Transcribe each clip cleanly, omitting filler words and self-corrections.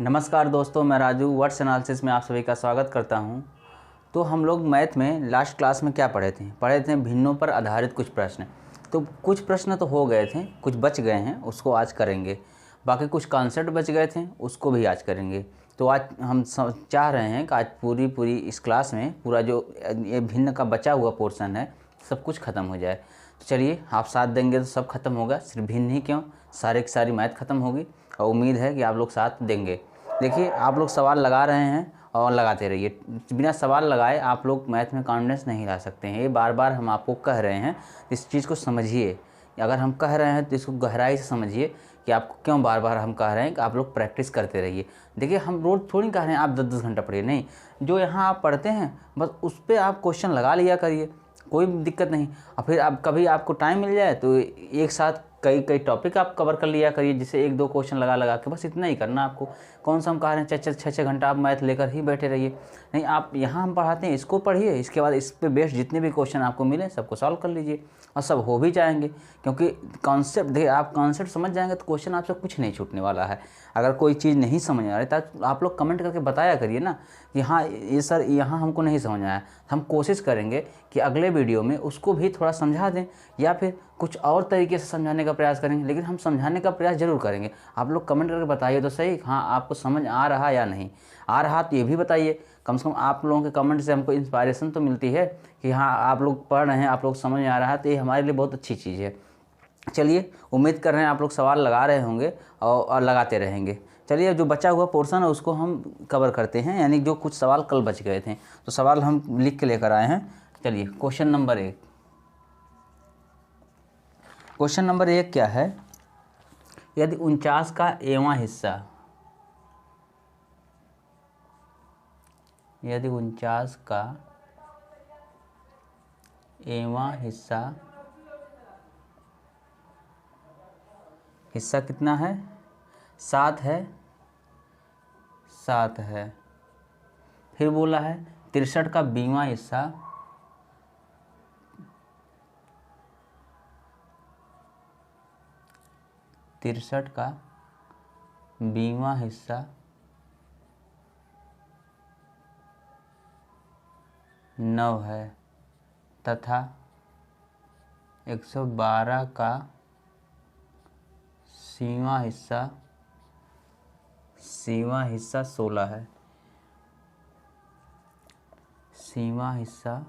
नमस्कार दोस्तों, मैं राजू वर्ड्स एनालिसिस में आप सभी का स्वागत करता हूं। तो हम लोग मैथ में लास्ट क्लास में क्या पढ़े थे भिन्नों पर आधारित कुछ प्रश्न। तो कुछ प्रश्न तो हो गए थे, कुछ बच गए हैं, उसको आज करेंगे। बाकी कुछ कॉन्सेप्ट बच गए थे, उसको भी आज करेंगे। तो आज हम चाह रहे हैं कि आज पूरी इस क्लास में पूरा जो ये भिन्न का बचा हुआ पोर्शन है सब कुछ ख़त्म हो जाए। तो चलिए, आप साथ देंगे तो सब खत्म होगा। सिर्फ भिन्न ही क्यों, सारे की सारी मैथ ख़त्म होगी और उम्मीद है कि आप लोग साथ देंगे। देखिए, आप लोग सवाल लगा रहे हैं और लगाते रहिए। बिना सवाल लगाए आप लोग मैथ में कॉन्फिडेंस नहीं ला सकते हैं। ये बार बार हम आपको कह रहे हैं, इस चीज़ को समझिए। अगर हम कह रहे हैं तो इसको गहराई से समझिए कि आपको क्यों बार बार हम कह रहे हैं कि आप लोग प्रैक्टिस करते रहिए। देखिए, हम रोज़ थोड़ी कह रहे हैं आप 10-10 घंटा पढ़िए, नहीं। जो यहाँ आप पढ़ते हैं बस उस पर आप क्वेश्चन लगा लिया करिए, कोई दिक्कत नहीं। और फिर आप कभी आपको टाइम मिल जाए तो एक साथ कई टॉपिक आप कवर कर लिया करिए, जिसे 1-2 क्वेश्चन लगा के, बस इतना ही करना आपको। कौन सा हम कह रहे हैं 6-6 घंटा आप मैथ लेकर ही बैठे रहिए, नहीं। आप यहाँ हम पढ़ाते हैं, इसको पढ़िए, इसके बाद इस पे बेस्ड जितने भी क्वेश्चन आपको मिले सबको सॉल्व कर लीजिए और सब हो भी जाएंगे। क्योंकि कॉन्सेप्ट देखिए, आप कॉन्सेप्ट समझ जाएंगे तो क्वेश्चन आपसे कुछ नहीं छूटने वाला है। अगर कोई चीज़ नहीं समझ आ रही तो आप लोग कमेंट करके बताया करिए ना कि हाँ ये सर यहाँ हमको नहीं समझ आया। हम कोशिश करेंगे कि अगले वीडियो में उसको भी थोड़ा समझा दें या फिर कुछ और तरीके से समझाने का प्रयास करेंगे, लेकिन हम समझाने का प्रयास ज़रूर करेंगे। आप लोग कमेंट करके बताइए तो सही, हाँ आपको समझ आ रहा या नहीं आ रहा, तो ये भी बताइए। कम से कम आप लोगों के कमेंट से हमको इंस्पायरेशन तो मिलती है कि हाँ आप लोग पढ़ रहे हैं, आप लोग समझ में आ रहा है, तो ये हमारे लिए बहुत अच्छी चीज़ है। चलिए, उम्मीद कर रहे हैं आप लोग सवाल लगा रहे होंगे और लगाते रहेंगे। चलिए, जो बचा हुआ पोर्शन है उसको हम कवर करते हैं, यानी जो कुछ सवाल कल बच गए थे तो सवाल हम लिख के लेकर आए हैं। चलिए, क्वेश्चन नंबर 1 क्या है? यदि 49 का एवां हिस्सा, यदि 49 का एवां हिस्सा कितना है? 7 है। 7 है। फिर बोला है 63 का 20वां हिस्सा, 63 का 20वां हिस्सा 9 है तथा 112 का 80वां हिस्सा 16 है। 80वां हिस्सा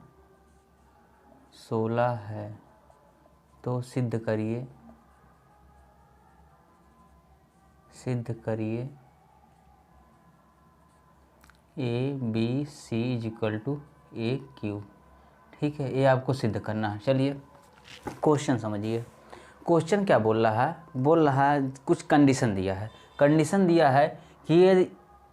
16 है। तो सिद्ध करिए ABC = AQ। ठीक है, ये आपको सिद्ध करना है। चलिए, क्वेश्चन समझिए। क्वेश्चन क्या बोल रहा है? बोल रहा है कुछ कंडीशन दिया है। कंडीशन दिया है कि ये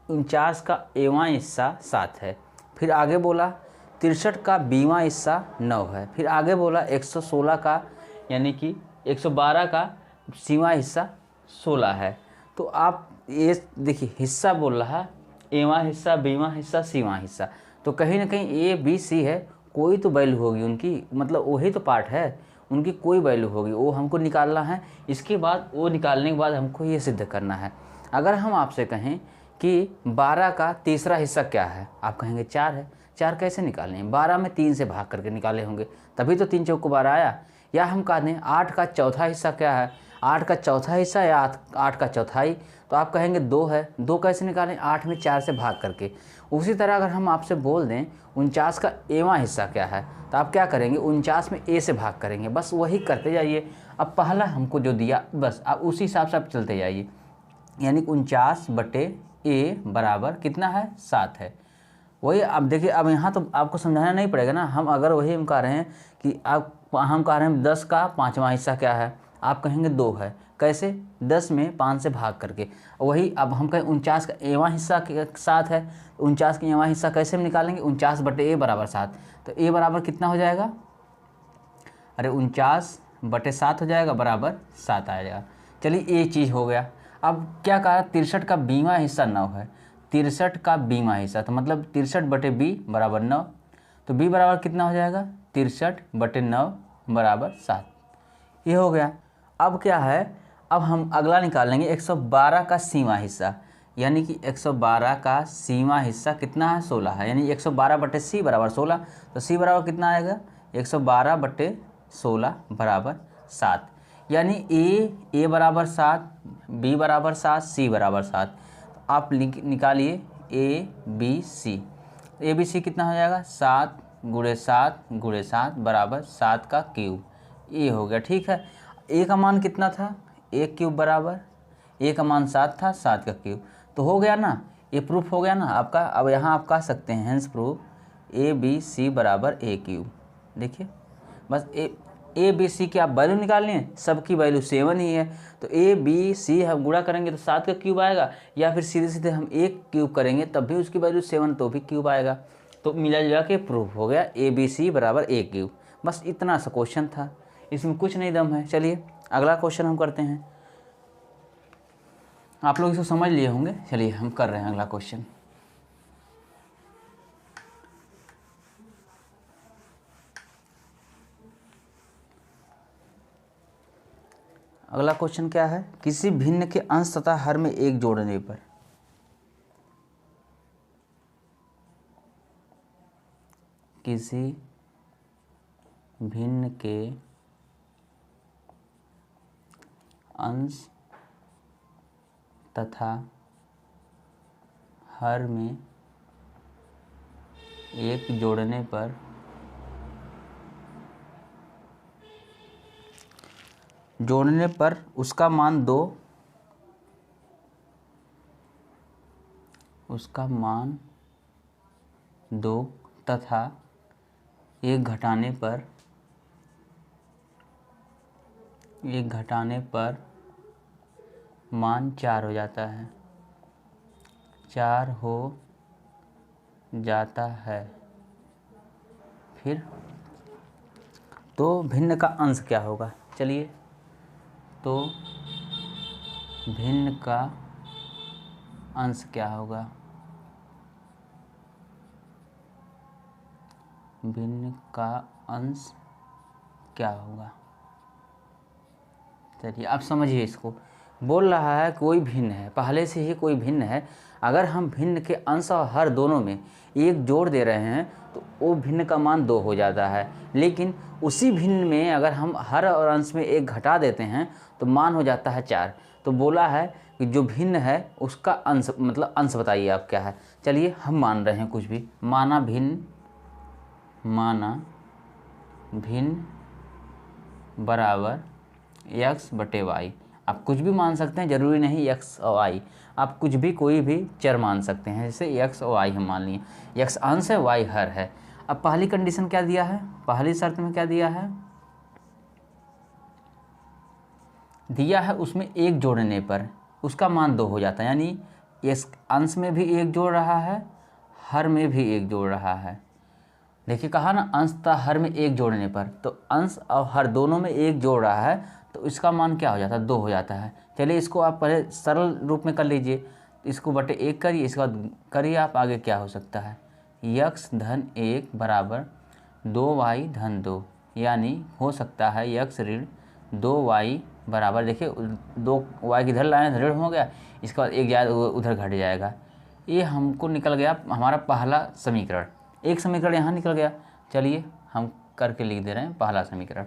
49 का एवां हिस्सा 7 है। फिर आगे बोला 63 का 20वां हिस्सा 9 है। फिर आगे बोला 116 का यानी कि 112 का 80वां हिस्सा 16 है। तो आप ये देखिए, हिस्सा बोल रहा है एवां हिस्सा, 20वां हिस्सा, 80वां हिस्सा, तो कहीं ना कहीं ABC है, कोई तो वैल्यू होगी उनकी, मतलब वही तो पार्ट है, उनकी कोई वैल्यू होगी, वो हमको निकालना है। इसके बाद वो निकालने के बाद हमको ये सिद्ध करना है। अगर हम आपसे कहें कि 12 का तीसरा हिस्सा क्या है, आप कहेंगे 4 है। 4 कैसे निकालें? 12 में 3 से भाग करके निकाले होंगे, तभी तो 3 चौको 12 आया। या हम कह दें 8 का चौथा हिस्सा क्या है? 8 का चौथा हिस्सा या 8 का चौथाई, तो आप कहेंगे 2 है। 2 कैसे निकालें? 8 में 4 से भाग करके। उसी तरह अगर हम आपसे बोल दें 49 का एवां हिस्सा क्या है, तो आप क्या करेंगे? 49 में A से भाग करेंगे। बस वही करते जाइए। अब पहला हमको जो दिया बस आप उसी हिसाब से आप चलते जाइए, यानी 49/A बराबर कितना है? 7 है। वही अब देखिए, अब यहाँ तो आपको समझाना नहीं पड़ेगा ना। हम अगर वही हम कह रहे हैं कि हम कह रहे हैं 10 का 5वां हिस्सा क्या है, आप कहेंगे 2 है। कैसे? 10 में 5 से भाग करके। वही अब हम कहें 49 का एवां हिस्सा 7 है, 49 का एवां हिस्सा कैसे हम निकालेंगे? 49/A बराबर 7। तो A बराबर कितना हो जाएगा? अरे 49/7 हो जाएगा, बराबर 7 आ जाएगा। चलिए, ये चीज़ हो गया। अब क्या कहा? 63 का 20वां हिस्सा 9 है। 63 का 20वां हिस्सा, तो मतलब 63/B बराबर 9। तो B बराबर कितना हो जाएगा? 63/9 बराबर 7। ये हो गया। अब क्या है? अब हम अगला निकालेंगे 112 का 80वां हिस्सा, यानी कि 112 का सीमा हिस्सा कितना है, 16 है, यानी 112/c बराबर 16। तो c बराबर कितना आएगा, 112/16 बराबर 7। यानी a बराबर 7, b बराबर 7, c बराबर 7। तो आप निकालिए a b c कितना हो जाएगा, 7 × 7 × 7 बराबर 7 का क्यूब, ये हो गया। ठीक है, a का मान कितना था, a क्यूब बराबर, a का मान 7 था, 7 का क्यूब। तो हो गया ना, ये प्रूफ हो गया ना आपका। अब यहाँ आप कह सकते हैं हेंस प्रूफ ABC बराबर a क्यूब। देखिए बस ए बी सी की आप वैल्यू निकाल लें, सबकी वैल्यू 7 ही है। तो ए बी सी हम गुणा करेंगे तो 7 का क्यूब आएगा, या फिर सीधे सीधे हम एक क्यूब करेंगे तब भी उसकी वैल्यू 7, तो भी क्यूब आएगा। तो मिला जुला के प्रूफ हो गया ABC बराबर a क्यूब। बस इतना सा क्वेश्चन था, इसमें कुछ नहीं दम है। चलिए अगला क्वेश्चन हम करते हैं। आप लोग इसको समझ लिए होंगे। चलिए हम कर रहे हैं अगला क्वेश्चन। अगला क्वेश्चन क्या है, किसी भिन्न के अंश तथा हर में एक जोड़ने पर किसी भिन्न के अंश तथा हर में एक जोड़ने पर उसका मान 2 तथा एक घटाने पर मान 4 हो जाता है, 4 हो जाता है। फिर तो भिन्न का अंश क्या होगा, चलिए तो भिन्न का अंश क्या होगा, भिन्न का अंश क्या होगा। चलिए आप समझिए, इसको बोल रहा है कोई भिन्न है, पहले से ही कोई भिन्न है। अगर हम भिन्न के अंश और हर दोनों में एक जोड़ दे रहे हैं तो वो भिन्न का मान 2 हो जाता है। लेकिन उसी भिन्न में अगर हम हर और अंश में एक घटा देते हैं तो मान हो जाता है 4। तो बोला है कि जो भिन्न है उसका अंश, मतलब अंश बताइए आप क्या है। चलिए हम मान रहे हैं कुछ भी, माना भिन्न बराबर x/y। आप कुछ भी मान सकते हैं, ज़रूरी नहीं x और y, आप कुछ भी कोई भी चर मान सकते हैं। जैसे x और y हम मान लिए, x अंश है, y हर है। अब पहली कंडीशन क्या दिया है, पहली शर्त में क्या दिया है, उसमें एक जोड़ने पर उसका मान 2 हो जाता है। यानी इस अंश में भी एक जोड़ रहा है, हर में भी एक जोड़ रहा है। देखिए कहा ना, अंश तथा हर में एक जोड़ने पर, तो अंश और हर दोनों में एक जोड़ रहा है तो इसका मान क्या हो जाता है, 2 हो जाता है। चलिए इसको आप पहले सरल रूप में कर लीजिए, इसको बटे 1 करिए, इसके बाद करिए आप आगे क्या हो सकता है, x-1 बराबर 2y-2, यानी हो सकता है x ऋण 2y बराबर, देखिए 2y की इधर लाए ऋण हो गया, इसके बाद एक जाए उधर घट जाएगा। ये हमको निकल गया हमारा पहला समीकरण, एक समीकरण यहाँ निकल गया। चलिए हम करके लिख दे रहे हैं पहला समीकरण।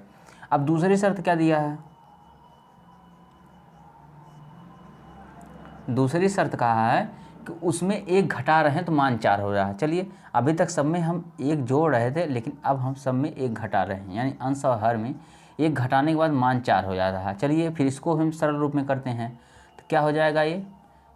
अब दूसरी शर्त क्या दिया है, दूसरी शर्त कहा है कि उसमें एक घटा रहे हैं तो मान 4 हो रहा है। चलिए अभी तक सब में हम एक जोड़ रहे थे, लेकिन अब हम सब में एक घटा रहे हैं, यानी अंश और हर में एक घटाने के बाद मान 4 हो जाता है। चलिए फिर इसको हम सरल रूप में करते हैं तो क्या हो जाएगा, ये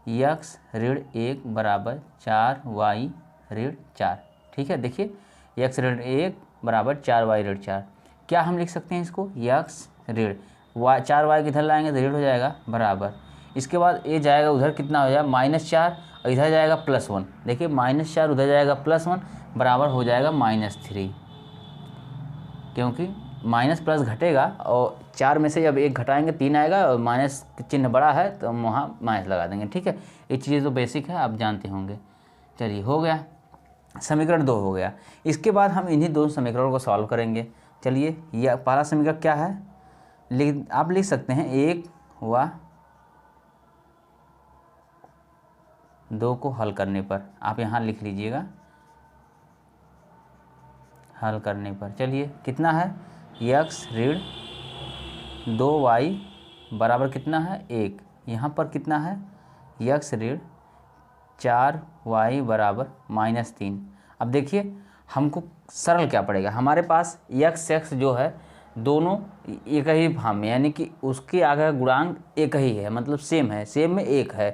x-1 बराबर 4y-4। ठीक है, देखिए x-1 बराबर 4y-4। क्या हम लिख सकते हैं इसको, x-y, 4y किधर लाएंगे तो ऋण हो जाएगा बराबर, इसके बाद ये जाएगा उधर कितना हो जाएगा -4 और इधर जाएगा +1। देखिए -4 उधर जाएगा +1 बराबर हो जाएगा -3, क्योंकि माइनस प्लस घटेगा और 4 में से जब 1 घटाएंगे 3 आएगा और माइनस चिन्ह बड़ा है तो हम वहाँ माइनस लगा देंगे। ठीक है, ये चीज़ तो बेसिक है, आप जानते होंगे। चलिए हो गया, समीकरण 2 हो गया। इसके बाद हम इन्हीं 2 समीकरणों को सॉल्व करेंगे। चलिए यह पहला समीकरण क्या है, आप लिख सकते हैं 1 व 2 को हल करने पर, आप यहाँ लिख लीजिएगा हल करने पर। चलिए कितना है, x ऋण 2y बराबर कितना है 1। यहाँ पर कितना है, x ऋण 4y बराबर -3। अब देखिए हमको सरल क्या पड़ेगा, हमारे पास x जो है दोनों एक ही भाव में, यानी कि उसके आगे का गुणांक एक ही है, मतलब सेम है, सेम में एक है।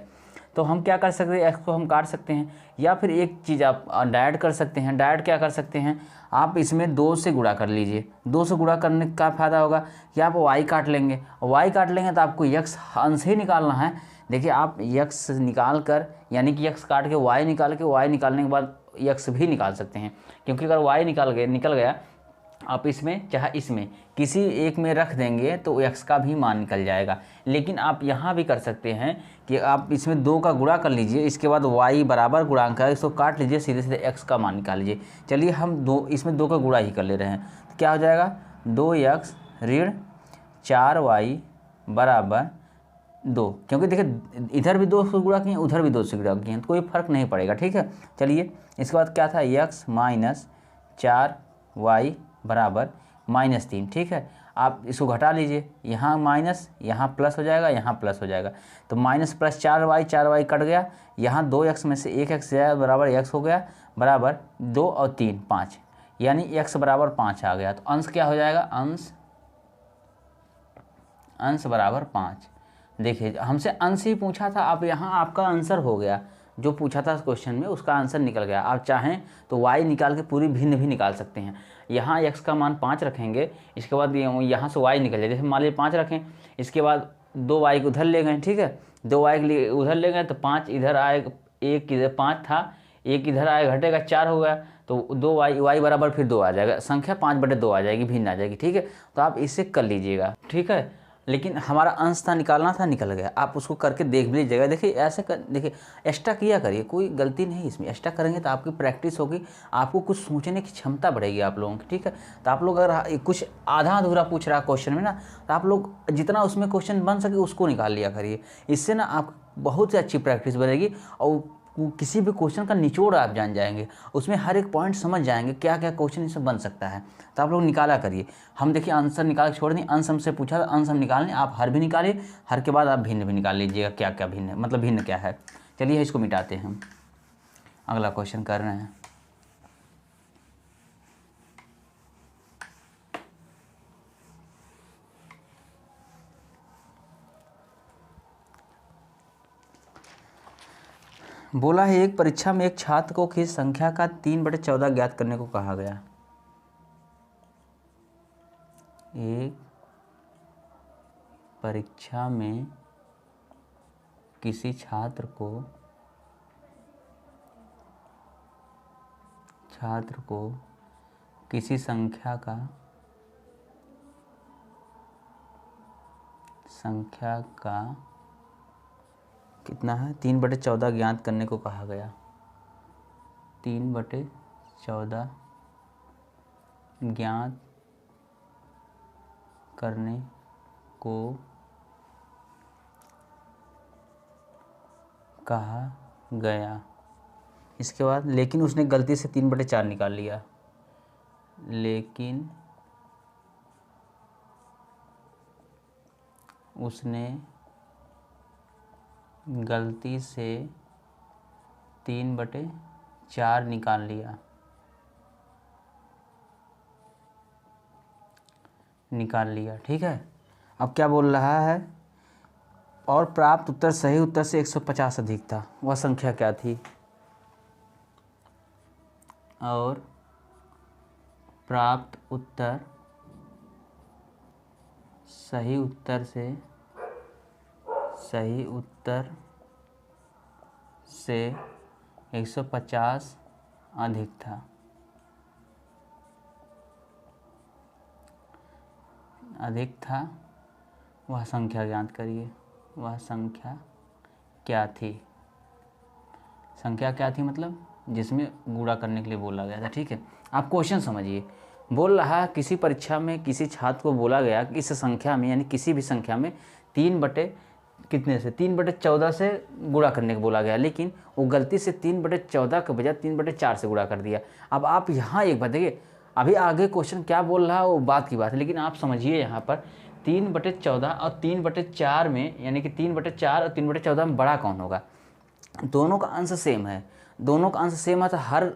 तो हम क्या कर सकते हैं, x को हम काट सकते हैं, या फिर एक चीज़ आप डायरेक्ट कर सकते हैं। डायरेक्ट क्या कर सकते हैं, आप इसमें 2 से गुणा कर लीजिए। 2 से गुणा करने का फ़ायदा होगा कि आप y काट लेंगे, y काट लेंगे तो आपको x अंश ही निकालना है। देखिए आप x निकाल कर, यानी कि x काट के y निकाल के, y निकालने के बाद x भी निकाल सकते हैं, क्योंकि अगर y निकल गया आप इसमें चाहे इसमें किसी एक में रख देंगे तो x का भी मान निकल जाएगा। लेकिन आप यहाँ भी कर सकते हैं कि आप इसमें 2 का गुणा कर लीजिए, इसके बाद y बराबर गुणांक है, इसको काट लीजिए, सीधे सीधे x का मान निकाल लीजिए। चलिए हम इसमें 2 का गुणा ही कर ले रहे हैं, तो क्या हो जाएगा 2x ऋण 4y बराबर 2, क्योंकि देखिए इधर भी 2 से गुणा किए, उधर भी 2 से गुणा किए, तो कोई फर्क नहीं पड़ेगा। ठीक है, चलिए इसके बाद क्या था, x माइनस 4y बराबर -3। ठीक है, आप इसको घटा लीजिए, यहाँ माइनस यहाँ प्लस हो जाएगा, यहाँ प्लस हो जाएगा, तो माइनस प्लस 4y कट गया, यहाँ 2x में से 1x जाएगा बराबर x हो गया, बराबर 2 और 3 5, यानी x बराबर 5 आ गया। तो अंश क्या हो जाएगा, अंश बराबर 5। देखिए हमसे अंश ही पूछा था, अब यहाँ आपका आंसर हो गया, जो पूछा था क्वेश्चन में उसका आंसर निकल गया। आप चाहें तो y निकाल के पूरी भिन्न भी निकाल सकते हैं। यहाँ x का मान 5 रखेंगे, इसके बाद यहाँ से y निकल जाए, जैसे मान लीजिए 5 रखें, इसके बाद 2y उधर ले गए। ठीक है, 2y उधर ले गए तो 5 इधर आएगा, 1 इधर 5 था, 1 इधर आएगा, घटेगा 4 हो गया, तो 2y बराबर फिर 2 आ जाएगा, संख्या 5/2 आ जाएगी, भिन्न आ जाएगी। ठीक है, तो आप इससे कर लीजिएगा। ठीक है, लेकिन हमारा अंश था निकालना था, निकल गया, आप उसको करके देख भी लीजिएगा। देखिए ऐसे देखिए एक्स्ट्रा किया करिए, कोई गलती नहीं इसमें, एक्स्ट्रा करेंगे तो आपकी प्रैक्टिस होगी, आपको कुछ सोचने की क्षमता बढ़ेगी आप लोगों की। ठीक है, तो आप लोग अगर कुछ आधा अधूरा पूछ रहा क्वेश्चन में ना, तो आप लोग जितना उसमें क्वेश्चन बन सके उसको निकाल लिया करिए, इससे ना आप बहुत ही अच्छी प्रैक्टिस बनेगी और किसी भी क्वेश्चन का निचोड़ आप जान जाएंगे, उसमें हर एक पॉइंट समझ जाएंगे क्या क्या क्वेश्चन इससे बन सकता है। तो आप लोग निकाला करिए। हम देखिए आंसर निकाल छोड़ दें, अंश हमसे पूछा था, अंश हम निकालने, आप हर भी निकालिए, हर के बाद आप भिन्न भी निकाल लीजिएगा, क्या क्या भिन्न है, मतलब भिन्न क्या है। चलिए इसको मिटाते हैं, हम अगला क्वेश्चन कर रहे हैं। बोला है एक परीक्षा में एक छात्र को किस संख्या का 3/14 ज्ञात करने को कहा गया। एक परीक्षा में किसी छात्र को किसी संख्या का कितना है 3/14 ज्ञात करने को कहा गया। 3/14 ज्ञात करने को कहा गया। इसके बाद लेकिन उसने गलती से 3/4 निकाल लिया, लेकिन उसने गलती से 3/4 निकाल लिया। ठीक है, अब क्या बोल रहा है, और प्राप्त उत्तर सही उत्तर से 150 अधिक था, वह संख्या क्या थी। और प्राप्त उत्तर सही उत्तर से 150 अधिक था, वह संख्या ज्ञात करिए। वह संख्या क्या थी, मतलब जिसमें गुणा करने के लिए बोला गया था। ठीक है, आप क्वेश्चन समझिए, बोल रहा है किसी परीक्षा में किसी छात्र को बोला गया कि इस संख्या में, यानी किसी भी संख्या में 3/14 कितने से 3/14 से गुणा करने को बोला गया, लेकिन वो गलती से 3/14 के बजाय 3/4 से गुणा कर दिया। अब आप यहाँ एक बात देखिए, अभी आगे क्वेश्चन क्या बोल रहा है वो बात की बात है, लेकिन आप समझिए यहाँ पर 3/14 और 3/4 में, यानी कि 3/4 और 3/14 में बड़ा कौन होगा? दोनों का अंश सेम है, दोनों का अंश सेम है तो हर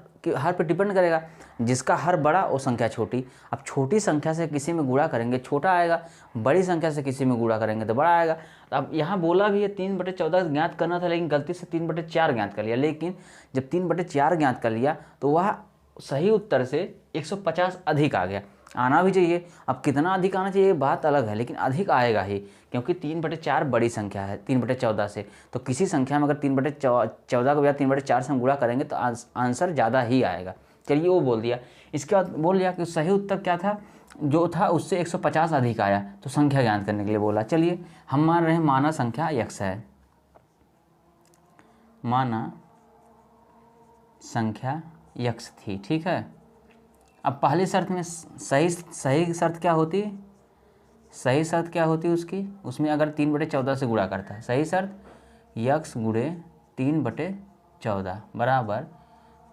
पे डिपेंड करेगा, जिसका हर बड़ा वो संख्या छोटी। अब छोटी संख्या से किसी में गुणा करेंगे छोटा आएगा, बड़ी संख्या से किसी में गुणा करेंगे तो बड़ा आएगा। अब यहाँ बोला भी है 3/14 ज्ञात करना था, लेकिन गलती से 3/4 ज्ञात कर लिया। लेकिन जब 3/4 ज्ञात कर लिया तो वह सही उत्तर से 150 अधिक आ गया। आना भी चाहिए, अब कितना अधिक आना चाहिए ये बात अलग है, लेकिन अधिक आएगा ही, क्योंकि 3/4 बड़ी संख्या है 3/14 से। तो किसी संख्या में अगर 3/14 को या 3/4 से हम गुणा करेंगे तो आंसर ज़्यादा ही आएगा। चलिए वो बोल दिया। इसके बाद बोल दिया कि सही उत्तर क्या था, जो था उससे 150 अधिक आया, तो संख्या ज्ञात करने के लिए बोला। चलिए हम मान रहे हैं माना संख्या x है, माना संख्या x थी, ठीक है। अब पहली शर्त में सही शर्त क्या होती है, सही शर्त क्या होती है उसकी, उसमें अगर 3/14 से गुणा करता है, सही शर्त x गुणे 3/14 बराबर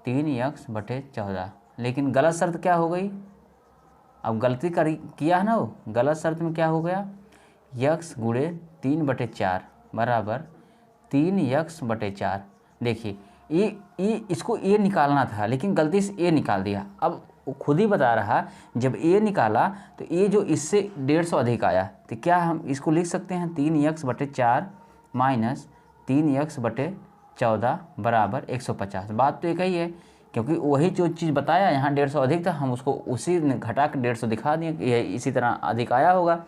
3x/14। लेकिन गलत शर्त क्या हो गई, अब गलती किया है ना वो, गलत शर्त में क्या हो गया, x गुणे 3/4 बराबर 3x/4। देखिए ये इसको ए निकालना था, लेकिन गलती से ए निकाल दिया। अब वो खुद ही बता रहा जब ए निकाला तो ये जो इससे 150 अधिक आया, तो क्या हम इसको लिख सकते हैं 3x/4 माइनस 3x/14 बराबर 150। बात तो एक ही है, क्योंकि वही जो चीज़ बताया यहाँ 150 अधिक था, हम उसको उसी घटा के 150 दिखा दिए कि यह इसी तरह अधिक आया होगा।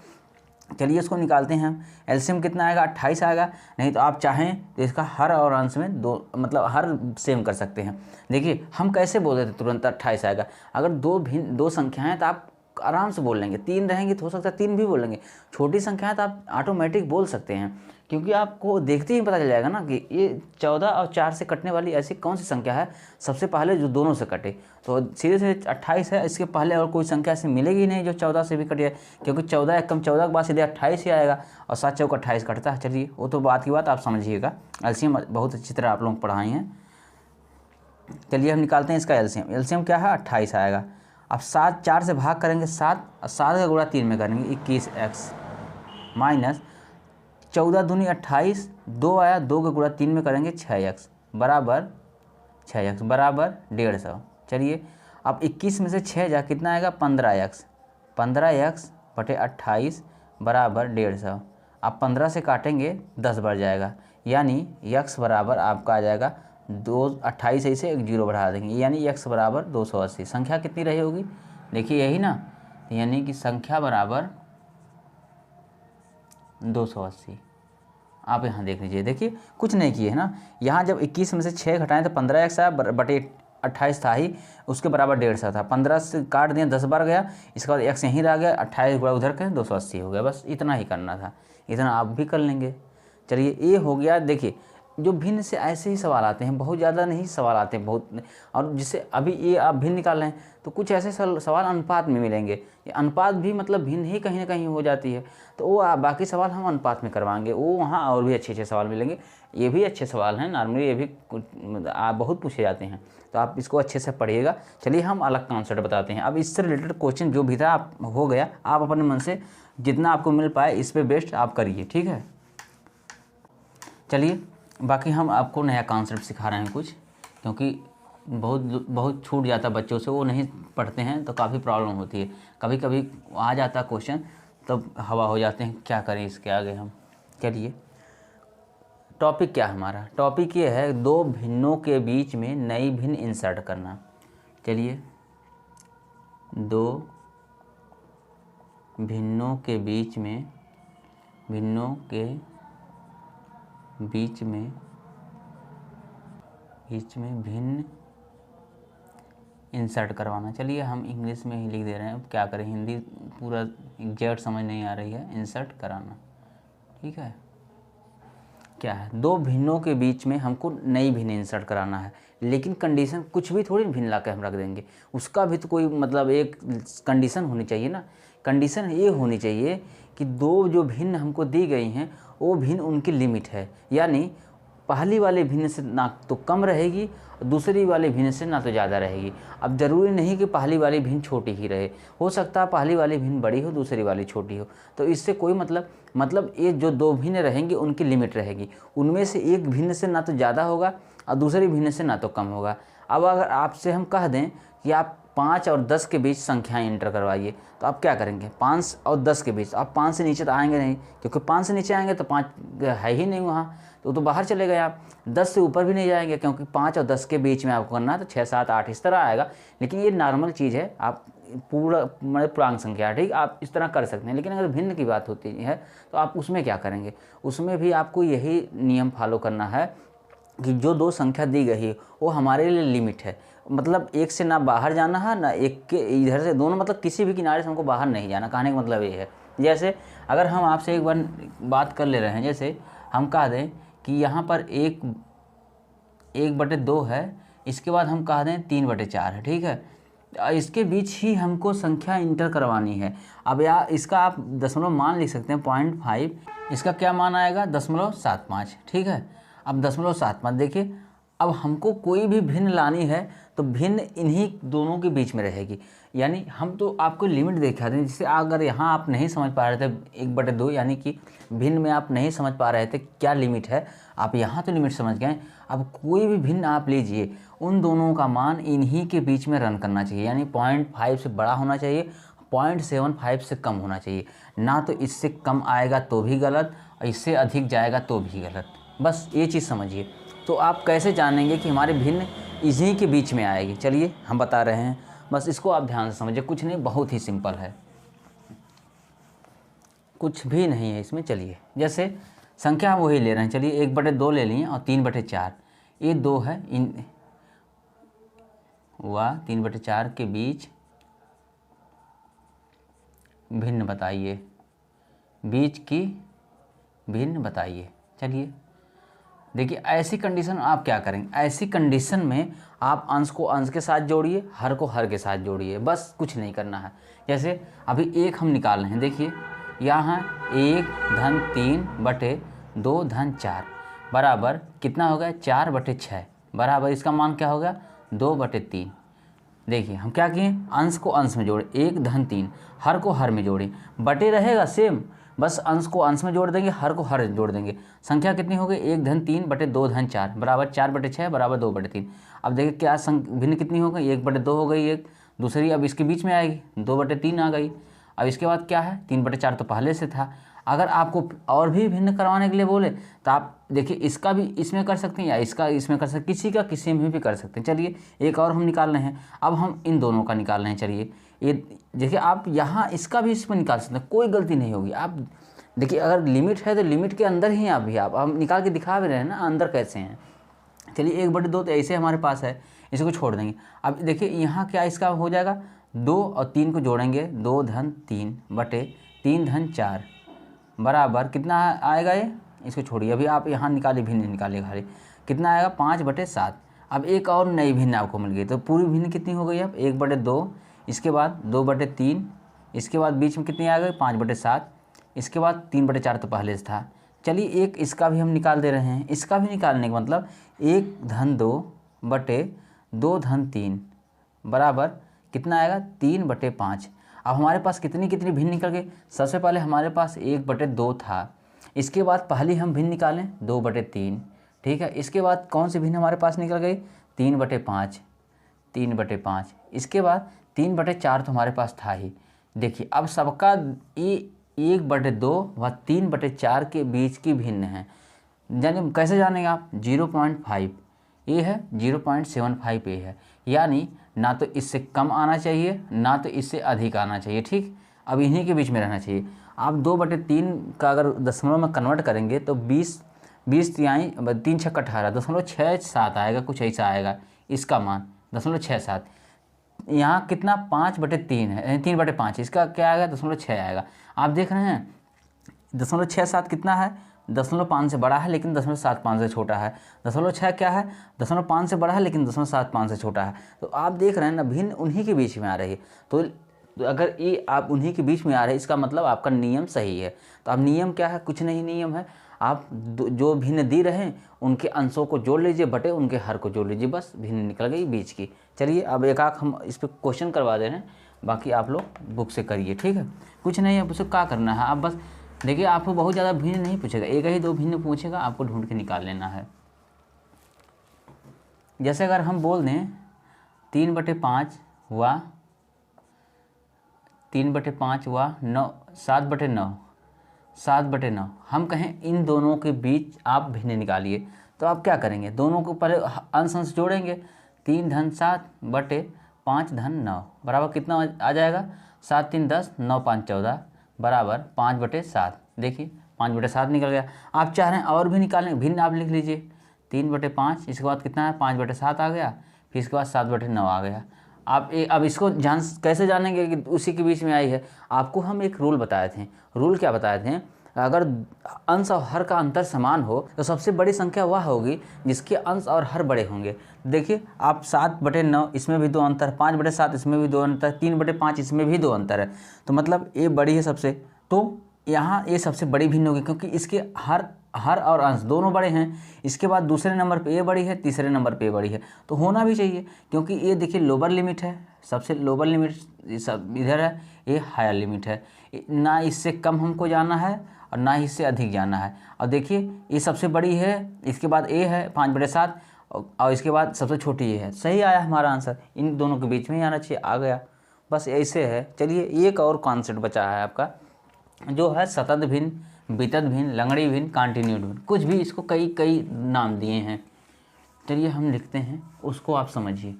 चलिए इसको निकालते हैं हम। एलसीएम कितना आएगा, 28 आएगा। नहीं तो आप चाहें तो इसका हर और अंश में दो, मतलब हर सेम कर सकते हैं। देखिए हम कैसे बोल रहे थे तुरंत 28 आएगा, अगर दो संख्याएं हैं तो आप आराम से बोल लेंगे, 3 रहेंगी तो हो सकता है 3 भी बोल लेंगे। छोटी संख्या है तो आप ऑटोमेटिक बोल सकते हैं, क्योंकि आपको देखते ही पता चल जाएगा ना कि ये 14 और 4 से कटने वाली ऐसी कौन सी संख्या है सबसे पहले जो दोनों से कटे। तो सीधे सीधे 28 है, इसके पहले और कोई संख्या ऐसी मिलेगी नहीं जो 14 से भी कटे, क्योंकि 14 कम 14 के बाद सीधे 28 ही आएगा, और 7 चौक 28 कटता है। चलिए वो तो बात की बात आप समझिएगा, एलसीएम बहुत अच्छी तरह आप लोग पढ़ाई हैं। चलिए हम निकालते हैं इसका एलसीएम। एलसीएम क्या है, 28 आएगा। अब 7 4 से भाग करेंगे, 7 का गुणा 3 में करेंगे 21x माइनस 14 दूनी 28, 2 आया, 2 का गुणा 3 में करेंगे 6x बराबर 150। चलिए अब 21 में से 6 जा कितना आएगा, 15x/28 बराबर 150। आप 15 से काटेंगे 10 बढ़ जाएगा, यानी x बराबर आपका आ जाएगा 28 से एक 0 बढ़ा देंगे, यानी x बराबर 280। संख्या कितनी रही होगी, देखिए यही ना, यानी कि संख्या बराबर 280। आप यहाँ देख लीजिए, देखिए कुछ नहीं किए है ना। यहाँ जब 21 में से 6 घटाएं तो 15x आया बटे 28 था ही, उसके बराबर 150 था। 15 से काट दिया, 10 बार गया, इसके बाद x यहीं रह गया, 28 गुणा उधर के 280 हो गया। बस इतना ही करना था, इतना आप भी कर लेंगे। चलिए ये हो गया। देखिए जो भिन्न से ऐसे ही सवाल आते हैं, बहुत ज़्यादा नहीं सवाल आते हैं बहुत, और जिससे अभी ये आप भिन्न निकाल रहे हैं तो कुछ ऐसे सवाल अनुपात में मिलेंगे। ये अनुपात भी मतलब भिन्न ही कहीं ना कहीं हो जाती है, तो वो बाकी सवाल हम अनुपात में करवाएंगे, वो वहाँ और भी अच्छे सवाल मिलेंगे। ये भी अच्छे सवाल हैं, नॉर्मली ये भी बहुत पूछे जाते हैं, तो आप इसको अच्छे से पढ़िएगा। चलिए हम अलग कॉन्सेप्ट बताते हैं। अब इससे रिलेटेड क्वेश्चन जो भी था आप हो गया, आप अपने मन से जितना आपको मिल पाए इस पर बेस्ट आप करिए, ठीक है। चलिए बाकी हम आपको नया कॉन्सेप्ट सिखा रहे हैं कुछ, क्योंकि बहुत छूट जाता है बच्चों से, वो नहीं पढ़ते हैं तो काफ़ी प्रॉब्लम होती है। कभी कभी आ जाता क्वेश्चन तब हवा हो जाते हैं, क्या करें इसके आगे हम। चलिए टॉपिक क्या है हमारा, टॉपिक ये है 2 भिन्नों के बीच में नई भिन्न इंसर्ट करना। चलिए 2 भिन्नों के बीच में भिन्न इंसर्ट करवाना। चलिए हम इंग्लिश में ही लिख दे रहे हैं, अब क्या करें, हिंदी पूरा एग्जैक्ट समझ नहीं आ रही है। इंसर्ट कराना, ठीक है। क्या है, 2 भिन्नों के बीच में हमको नई भिन्न इंसर्ट कराना है, लेकिन कंडीशन कुछ भी थोड़ी भिन्न ला के हम रख देंगे, उसका भी तो कोई मतलब एक कंडीशन होनी चाहिए ना, कंडीशन ये होनी चाहिए कि दो जो भिन्न हमको दी गई हैं वो भिन्न उनकी लिमिट है, यानी पहली वाले भिन्न से ना तो कम रहेगी और दूसरी वाले भिन्न से ना तो ज़्यादा रहेगी। अब ज़रूरी नहीं कि पहली वाली भिन्न छोटी ही रहे, हो सकता है पहली वाली भिन्न बड़ी हो दूसरी वाली छोटी हो, तो इससे कोई मतलब ये जो दो भिन्न रहेंगे उनकी लिमिट रहेगी, उनमें से एक भिन्न से ना तो ज़्यादा होगा और दूसरी भिन्न से ना तो कम होगा। अब अगर आपसे हम कह दें कि आप 5 और 10 के बीच संख्याएं एंटर करवाइए, तो आप क्या करेंगे? 5 और 10 के बीच। आप 5 से नीचे तो आएंगे नहीं, क्योंकि 5 से नीचे आएंगे तो 5 है ही नहीं वहाँ, तो बाहर चले गए आप। 10 से ऊपर भी नहीं जाएंगे, क्योंकि 5 और 10 के बीच में आपको करना है, तो 6, 7, 8 इस तरह आएगा। लेकिन ये नॉर्मल चीज़ है, आप पूरा मतलब पूर्णांक संख्या, ठीक, आप इस तरह कर सकते हैं। लेकिन अगर भिन्न की बात होती है तो आप उसमें क्या करेंगे? उसमें भी आपको यही नियम फॉलो करना है कि जो दो संख्या दी गई है वो हमारे लिए लिमिट है, मतलब एक से ना बाहर जाना है ना एक के इधर से, दोनों मतलब किसी भी किनारे से हमको बाहर नहीं जाना। कहने का मतलब ये है, जैसे अगर हम आपसे एक बार बात कर ले रहे हैं, जैसे हम कह दें कि यहाँ पर 1/2 है, इसके बाद हम कह दें 3/4 है, ठीक है, इसके बीच ही हमको संख्या इंटर करवानी है। अब या इसका आप दशमलव मान लिख सकते हैं 0.5, इसका क्या मान आएगा? 0.75, ठीक है। अब 0.75 देखिए, अब हमको कोई भी भिन्न लानी है तो भिन्न इन्हीं दोनों के बीच में रहेगी, यानी हम तो आपको लिमिट दिखा दें, जिससे अगर यहाँ आप नहीं समझ पा रहे थे 1/2 यानी कि भिन्न में आप नहीं समझ पा रहे थे क्या लिमिट है, आप यहाँ तो लिमिट समझ गए। अब कोई भी भिन्न आप लीजिए, उन दोनों का मान इन्हीं के बीच में रन करना चाहिए, यानी 0.5 से बड़ा होना चाहिए, 0.75 से कम होना चाहिए, ना तो इससे कम आएगा तो भी गलत और इससे अधिक जाएगा तो भी गलत। बस ये चीज़ समझिए। तो आप कैसे जानेंगे कि हमारे भिन्न इन्हीं के बीच में आएगी? चलिए हम बता रहे हैं, बस इसको आप ध्यान से समझिए, कुछ नहीं, बहुत ही सिंपल है, कुछ भी नहीं है इसमें। चलिए जैसे संख्या हम वही ले रहे हैं, चलिए 1/2 ले लिए और 3/4, ये 2 है, इन हुआ 3/4 के बीच भिन्न बताइए, बीच की भिन्न बताइए। चलिए देखिए, ऐसी कंडीशन आप क्या करेंगे? ऐसी कंडीशन में आप अंश को अंश के साथ जोड़िए, हर को हर के साथ जोड़िए, बस कुछ नहीं करना है। जैसे अभी 1 हम निकाल रहे हैं, देखिए यहाँ 1/3/2/4 बराबर कितना हो गया? 4/6 बराबर इसका मान क्या हो गया? 2/3। देखिए हम क्या किए? अंश को अंश में जोड़े, 1/3, हर को हर में जोड़े, बटे रहेगा सेम, बस अंश को अंश में जोड़ देंगे, हर को हर जोड़ देंगे। संख्या कितनी हो गई? 1/3/2/4 बराबर 4/6 बराबर 2/3। अब देखिए क्या भिन्न कितनी हो गई? 1/2 हो गई एक, दूसरी अब इसके बीच में आएगी 2/3 आ गई। अब इसके बाद क्या है? 3/4 तो पहले से था। अगर आपको और भी भिन्न करवाने के लिए बोले तो आप देखिए इसका भी इसमें कर सकते हैं या इसका इसमें कर सकते हैं, किसी का किसी में भी कर सकते हैं। चलिए एक और हम निकाल रहे हैं, अब हम इन दोनों का निकाल रहे हैं। चलिए ये देखिए, आप यहाँ इसका भी इसमें निकाल सकते हैं, कोई गलती नहीं होगी। आप देखिए अगर लिमिट है तो लिमिट के अंदर ही आप हम निकाल के दिखा भी रहे हैं ना अंदर कैसे हैं। चलिए 1/2 तो ऐसे हमारे पास है, इसको छोड़ देंगे। अब देखिए यहाँ क्या इसका हो जाएगा? 2 और 3 को जोड़ेंगे, 2/3/3/4 बराबर कितना आएगा? ये इसको छोड़िए, अभी आप यहाँ निकालिए, भिन्न निकालिए खाली, कितना आएगा? 5/7। अब एक और नई भिन्न आपको मिल गई, तो पूरी भिन्न कितनी हो गई? अब 1/2, इसके बाद 2/3, इसके बाद बीच में कितनी आ गई? 5/7, इसके बाद 3/4 तो पहले से था। चलिए एक इसका भी हम निकाल दे रहे हैं। इसका भी निकालने का मतलब 1/2/2/3 बराबर कितना आएगा? 3/5। अब हमारे पास कितनी कितनी भिन्न निकल गई? सबसे पहले हमारे पास 1/2 था, इसके बाद पहली हम भिन्न निकालें 2/3, ठीक है। इसके बाद कौन सी भिन्न हमारे पास निकल गई? 3/5, इसके बाद 3/4 तो हमारे पास था ही। देखिए अब सबका ये 1/2 व 3/4 के बीच की भिन्न है। जानिए कैसे जानेंगे आप? 0.5 ये है, 0.75 ये है, यानी ना तो इससे कम आना चाहिए ना तो इससे अधिक आना चाहिए, ठीक। अब इन्हीं के बीच में रहना चाहिए। आप 2/3 का अगर दशमलव में कन्वर्ट करेंगे तो 20 तिहाई 3 छक्का 18 0.67 आएगा, कुछ ऐसा आएगा इसका मान 0.67। यहाँ कितना? 5/3 है, 3/5, इसका क्या आएगा? 0.6 आएगा। आप देख रहे हैं 0.67 कितना है? 0.5 से बड़ा है लेकिन 0.75 से छोटा है। 0.6 क्या है? 0.5 से बड़ा है लेकिन 0.75 से छोटा है। तो आप देख रहे हैं ना, भिन्न उन्हीं के बीच में आ रही है। तो तो अगर ये आप उन्हीं के बीच में आ रहे हैं, इसका मतलब आपका नियम सही है। तो अब नियम क्या है? कुछ नहीं नियम है, आप जो भिन्न दी रहे हैं उनके अंशों को जोड़ लीजिए बटे उनके हर को जोड़ लीजिए, बस भिन्न निकल गई बीच की। चलिए अब एक आख हम इस पर क्वेश्चन करवा दे रहे हैं, बाकी आप लोग बुक से करिए, ठीक है। कुछ नहीं है, उसको क्या करना है, आप बस देखिए आपको बहुत ज़्यादा भिन्न नहीं पूछेगा, एक ही दो भिन्न पूछेगा, आपको ढूंढ के निकाल लेना है। जैसे अगर हम बोल दें 3/5 हुआ 3/5 हुआ 9 7/9 7/9, हम कहें इन दोनों के बीच आप भिन्न निकालिए, तो आप क्या करेंगे? दोनों को पहले अंश अंश जोड़ेंगे। 3 धन 7 बटे 5 धन 9 बराबर कितना आ जाएगा? 7 3 10 9 5 14 बराबर 5/7। देखिए 5/7 निकल गया। आप चाह रहे हैं और भी निकालें, भिन्न आप लिख लीजिए 3/5, इसके बाद कितना है 5/7 आ गया, फिर इसके बाद 7/9 आ गया। आप अब इसको कैसे जानेंगे कि उसी के बीच में आई है? आपको हम एक रूल बताए थे। रूल क्या बताए थे? अगर अंश और हर का अंतर समान हो तो सबसे बड़ी संख्या वह होगी जिसके अंश और हर बड़े होंगे। देखिए आप 7/9 इसमें भी 2 अंतर, 5/7 इसमें भी 2 अंतर, 3/5 इसमें भी 2 अंतर है, तो मतलब ये बड़ी है सबसे, तो यहाँ ये सबसे बड़ी भिन्न होगी क्योंकि इसके हर और अंश दोनों बड़े हैं। इसके बाद दूसरे नंबर पे ये बड़ी है, तीसरे नंबर पे ये बड़ी है, तो होना भी चाहिए क्योंकि ये देखिए लोअर लिमिट है, सबसे लोअर लिमिट सब इधर है, ये हायर लिमिट है, ना इससे कम हमको जाना है और ना ही इससे अधिक जाना है। और देखिए ये सबसे बड़ी है, इसके बाद ए है 5/7 और इसके बाद सबसे छोटी ये है। सही आया हमारा आंसर, इन दोनों के बीच में ही आना चाहिए, आ गया, बस ऐसे है। चलिए एक और कॉन्सेप्ट बचा है आपका, जो है सतत भिन्न, वितत भिन्न, लंगड़ी भिन्न, कॉन्टिन्यूड भिन्न, कुछ भी इसको कई नाम दिए हैं। चलिए हम लिखते हैं, उसको आप समझिए।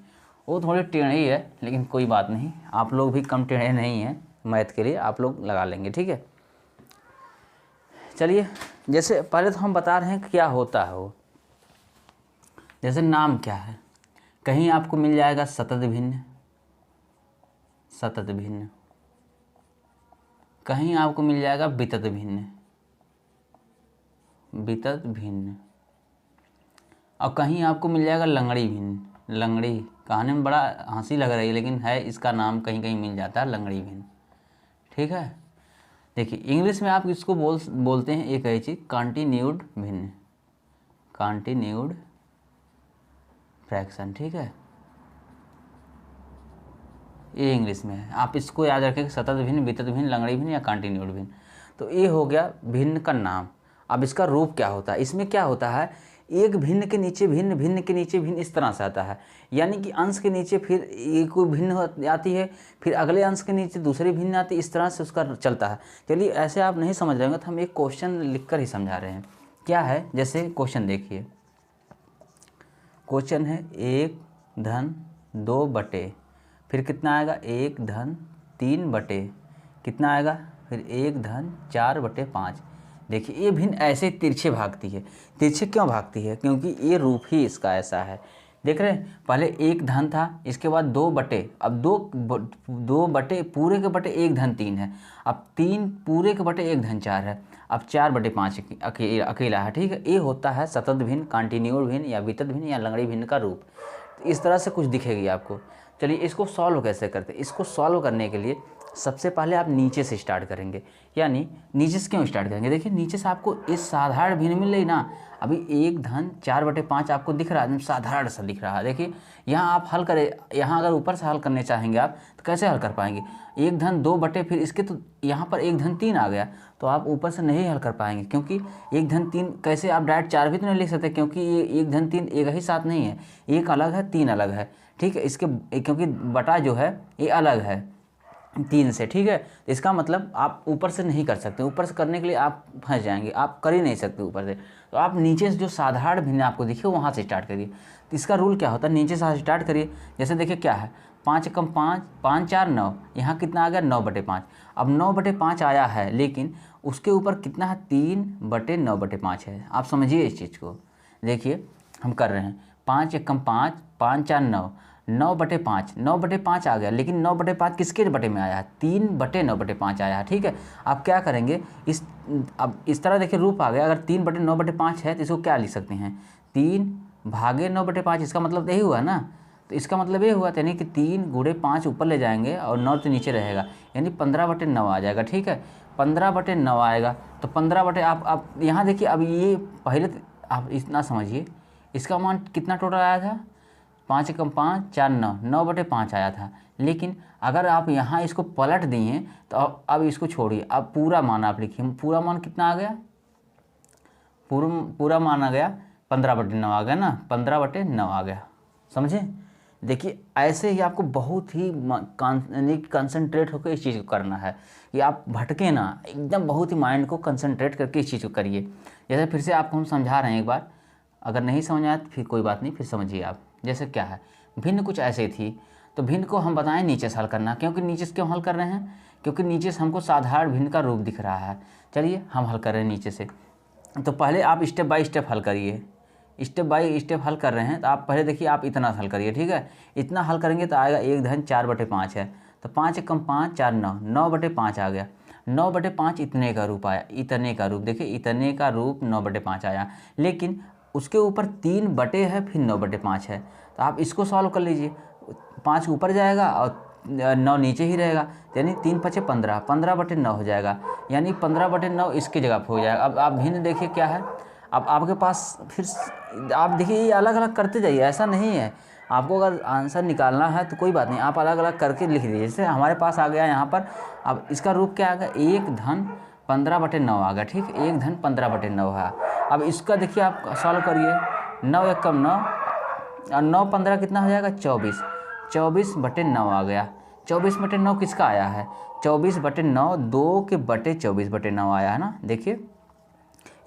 वो थोड़ी टेढ़ी है लेकिन कोई बात नहीं, आप लोग भी कम टेढ़े नहीं हैं, मैथ के लिए आप लोग लगा लेंगे, ठीक है। चलिए जैसे पहले तो हम बता रहे हैं कि क्या होता है वो, जैसे नाम क्या है, कहीं आपको मिल जाएगा सतत भिन्न, सतत भिन्न, कहीं आपको मिल जाएगा वितत भिन्न, वितत भिन्न, और कहीं आपको मिल जाएगा लंगड़ी भिन्न। लंगड़ी कहने में बड़ा हंसी लग रही है लेकिन है, इसका नाम कहीं कहीं मिल जाता है लंगड़ी भिन्न, ठीक है। देखिए इंग्लिश में आप इसको बोलते हैं एक ही चीज़, कॉन्टिन्यूड भिन्न, कॉन्टिन्यूड फ्रैक्शन, ठीक है, ये इंग्लिश में है। आप इसको याद रखें, सतत भिन्न, वितत भिन्न, लंगड़ी भिन्न या कॉन्टिन्यूड भिन्न। तो ये हो गया भिन्न का नाम। अब इसका रूप क्या होता है? इसमें क्या होता है, एक भिन्न के नीचे भिन्न, भिन्न के नीचे भिन्न, इस तरह से आता है, यानी कि अंश के नीचे फिर एक कोई भिन्न आती है, फिर अगले अंश के नीचे दूसरी भिन्न आती है, इस तरह से उसका चलता है। चलिए ऐसे आप नहीं समझ रहे होंगे तो हम एक क्वेश्चन लिख कर ही समझा रहे हैं। क्या है, जैसे क्वेश्चन देखिए, क्वेश्चन है 1 धन 2 बटे, फिर कितना आएगा 1 धन 3 बटे, कितना आएगा फिर 1 धन 4/5। देखिए ये भिन्न ऐसे तिरछे भागती है। तिरछे क्यों भागती है? क्योंकि ये रूप ही इसका ऐसा है। देख रहे हैं, पहले 1 धन था, इसके बाद 2 बटे, अब 2 बटे पूरे के बटे 1 धन 3 है, अब 3 पूरे के बटे 1 धन 4 है, अब 4/5 अकेला है, ठीक है। ये होता है सतत भिन्न, कॉन्टिन्यूड भिन्न या वितत भिन्न या लंगड़ी भिन्न का रूप। तो इस तरह से कुछ दिखेगी आपको। चलिए इसको सॉल्व कैसे करते हैं? इसको सॉल्व करने के लिए सबसे पहले आप नीचे से स्टार्ट करेंगे, यानी नीचे से क्यों स्टार्ट करेंगे? देखिए नीचे से आपको इस साधारण भिन्न मिल रही ना, अभी 1 धन 4/5 आपको दिख रहा है, साधारण सा दिख रहा है। देखिए यहाँ आप हल करें, यहाँ अगर ऊपर से हल करने चाहेंगे आप तो कैसे हल कर पाएंगे? 1 धन 2 बटे, फिर इसके तो यहाँ पर 1 धन 3 आ गया, तो आप ऊपर से नहीं हल कर पाएंगे, क्योंकि 1 धन 3 कैसे आप डायरेक्ट 4 भी तो नहीं लिख सकते, क्योंकि ये 1 धन 3 एक ही साथ नहीं है, एक अलग है 3 अलग है, ठीक है। इसके क्योंकि बटा जो है ये अलग है 3 से, ठीक है। इसका मतलब आप ऊपर से नहीं कर सकते, ऊपर से करने के लिए आप फंस जाएंगे, आप कर ही नहीं सकते ऊपर से। तो आप नीचे से जो साधारण भिन्न आपको दिखे वहाँ से स्टार्ट करिए। तो इसका रूल क्या होता है, नीचे से स्टार्ट करिए। जैसे देखिए क्या है, 5 × 5 5 4 9, यहाँ कितना आ गया 9/5। अब 9/5 आया है, लेकिन उसके ऊपर कितना है 3/9/5 है। आप समझिए इस चीज़ को। देखिए हम कर रहे हैं 5 × 5 5 4 9, 9/5, 9/5 आ गया, लेकिन 9/5 किसके बटे में आया है? 3/9/5 आया है, ठीक है। आप क्या करेंगे, अब इस तरह देखिए रूप आ गया। अगर 3/9/5 है तो इसको क्या लिख सकते हैं, 3/9/5, इसका मतलब यही हुआ ना, तो इसका मतलब ये हुआ, यानी कि 3 गुणे 5 ऊपर ले जाएंगे और 9 तो नीचे रहेगा, यानी 15/9 आ जाएगा। ठीक है, 15/9 आएगा। तो 15 बटे आप यहाँ देखिए, अब ये पहले आप इतना समझिए, इसका मान कितना टोटल आया था, 5 एकम 5 4 9, 9/5 आया था। लेकिन अगर आप यहाँ इसको पलट दिए तो अब इसको छोड़िए, अब पूरा मान आप लिखिए, पूरा मान कितना आ गया, पूरा मान आ गया 15/9 आ गया ना, 15/9 आ गया। समझे? देखिए ऐसे ही आपको बहुत ही कंसंट्रेट होकर इस चीज़ को करना है कि आप भटके ना, एकदम बहुत ही माइंड को कंसंट्रेट करके इस चीज़ को करिए। जैसे फिर से आपको हम समझा रहे हैं एक बार, अगर नहीं समझ आया तो फिर कोई बात नहीं, फिर समझिए आप। जैसे क्या है, भिन्न कुछ ऐसे थी, तो भिन्न को हम बताएं नीचे से हल करना, क्योंकि नीचे से क्यों हल कर रहे हैं, क्योंकि नीचे से हमको साधारण भिन्न का रूप दिख रहा है। चलिए हम हल कर रहे हैं नीचे से। तो पहले आप स्टेप बाय स्टेप हल करिए, स्टेप बाय स्टेप हल कर रहे हैं। तो आप पहले देखिए, आप इतना हल करिए, ठीक है। इतना हल करेंगे तो आएगा 1/4/5 है, तो 5 एकम 5 4 9, 9/5 आ गया। 9/5 इतने का रूप आया, इतने का रूप, देखिए इतने का रूप 9/5 आया। लेकिन उसके ऊपर 3 बटे है, फिर 9/5 है। तो आप इसको सॉल्व कर लीजिए, 5 ऊपर जाएगा और 9 नीचे ही रहेगा, यानी 3 5 15, 15/9 हो जाएगा, यानी 15/9 इसकी जगह पर हो जाएगा। अब आप भिन्न देखिए क्या है, अब आपके पास फिर आप देखिए ये अलग अलग करते जाइए, ऐसा नहीं है। आपको अगर आंसर निकालना है तो कोई बात नहीं, आप अलग अलग करके लिख दीजिए। जैसे हमारे पास आ गया यहाँ पर, अब इसका रूप क्या आ गया, 1/15/9 आ गया। ठीक, 1/15/9 है। अब इसका देखिए आप सॉल्व करिए, 9 एकम 9 और 9 15 कितना हो जाएगा, 24, 24/9 आ गया। 24/9 किसका आया है, 24/9, 2 के बटे 24/9 आया है ना। देखिए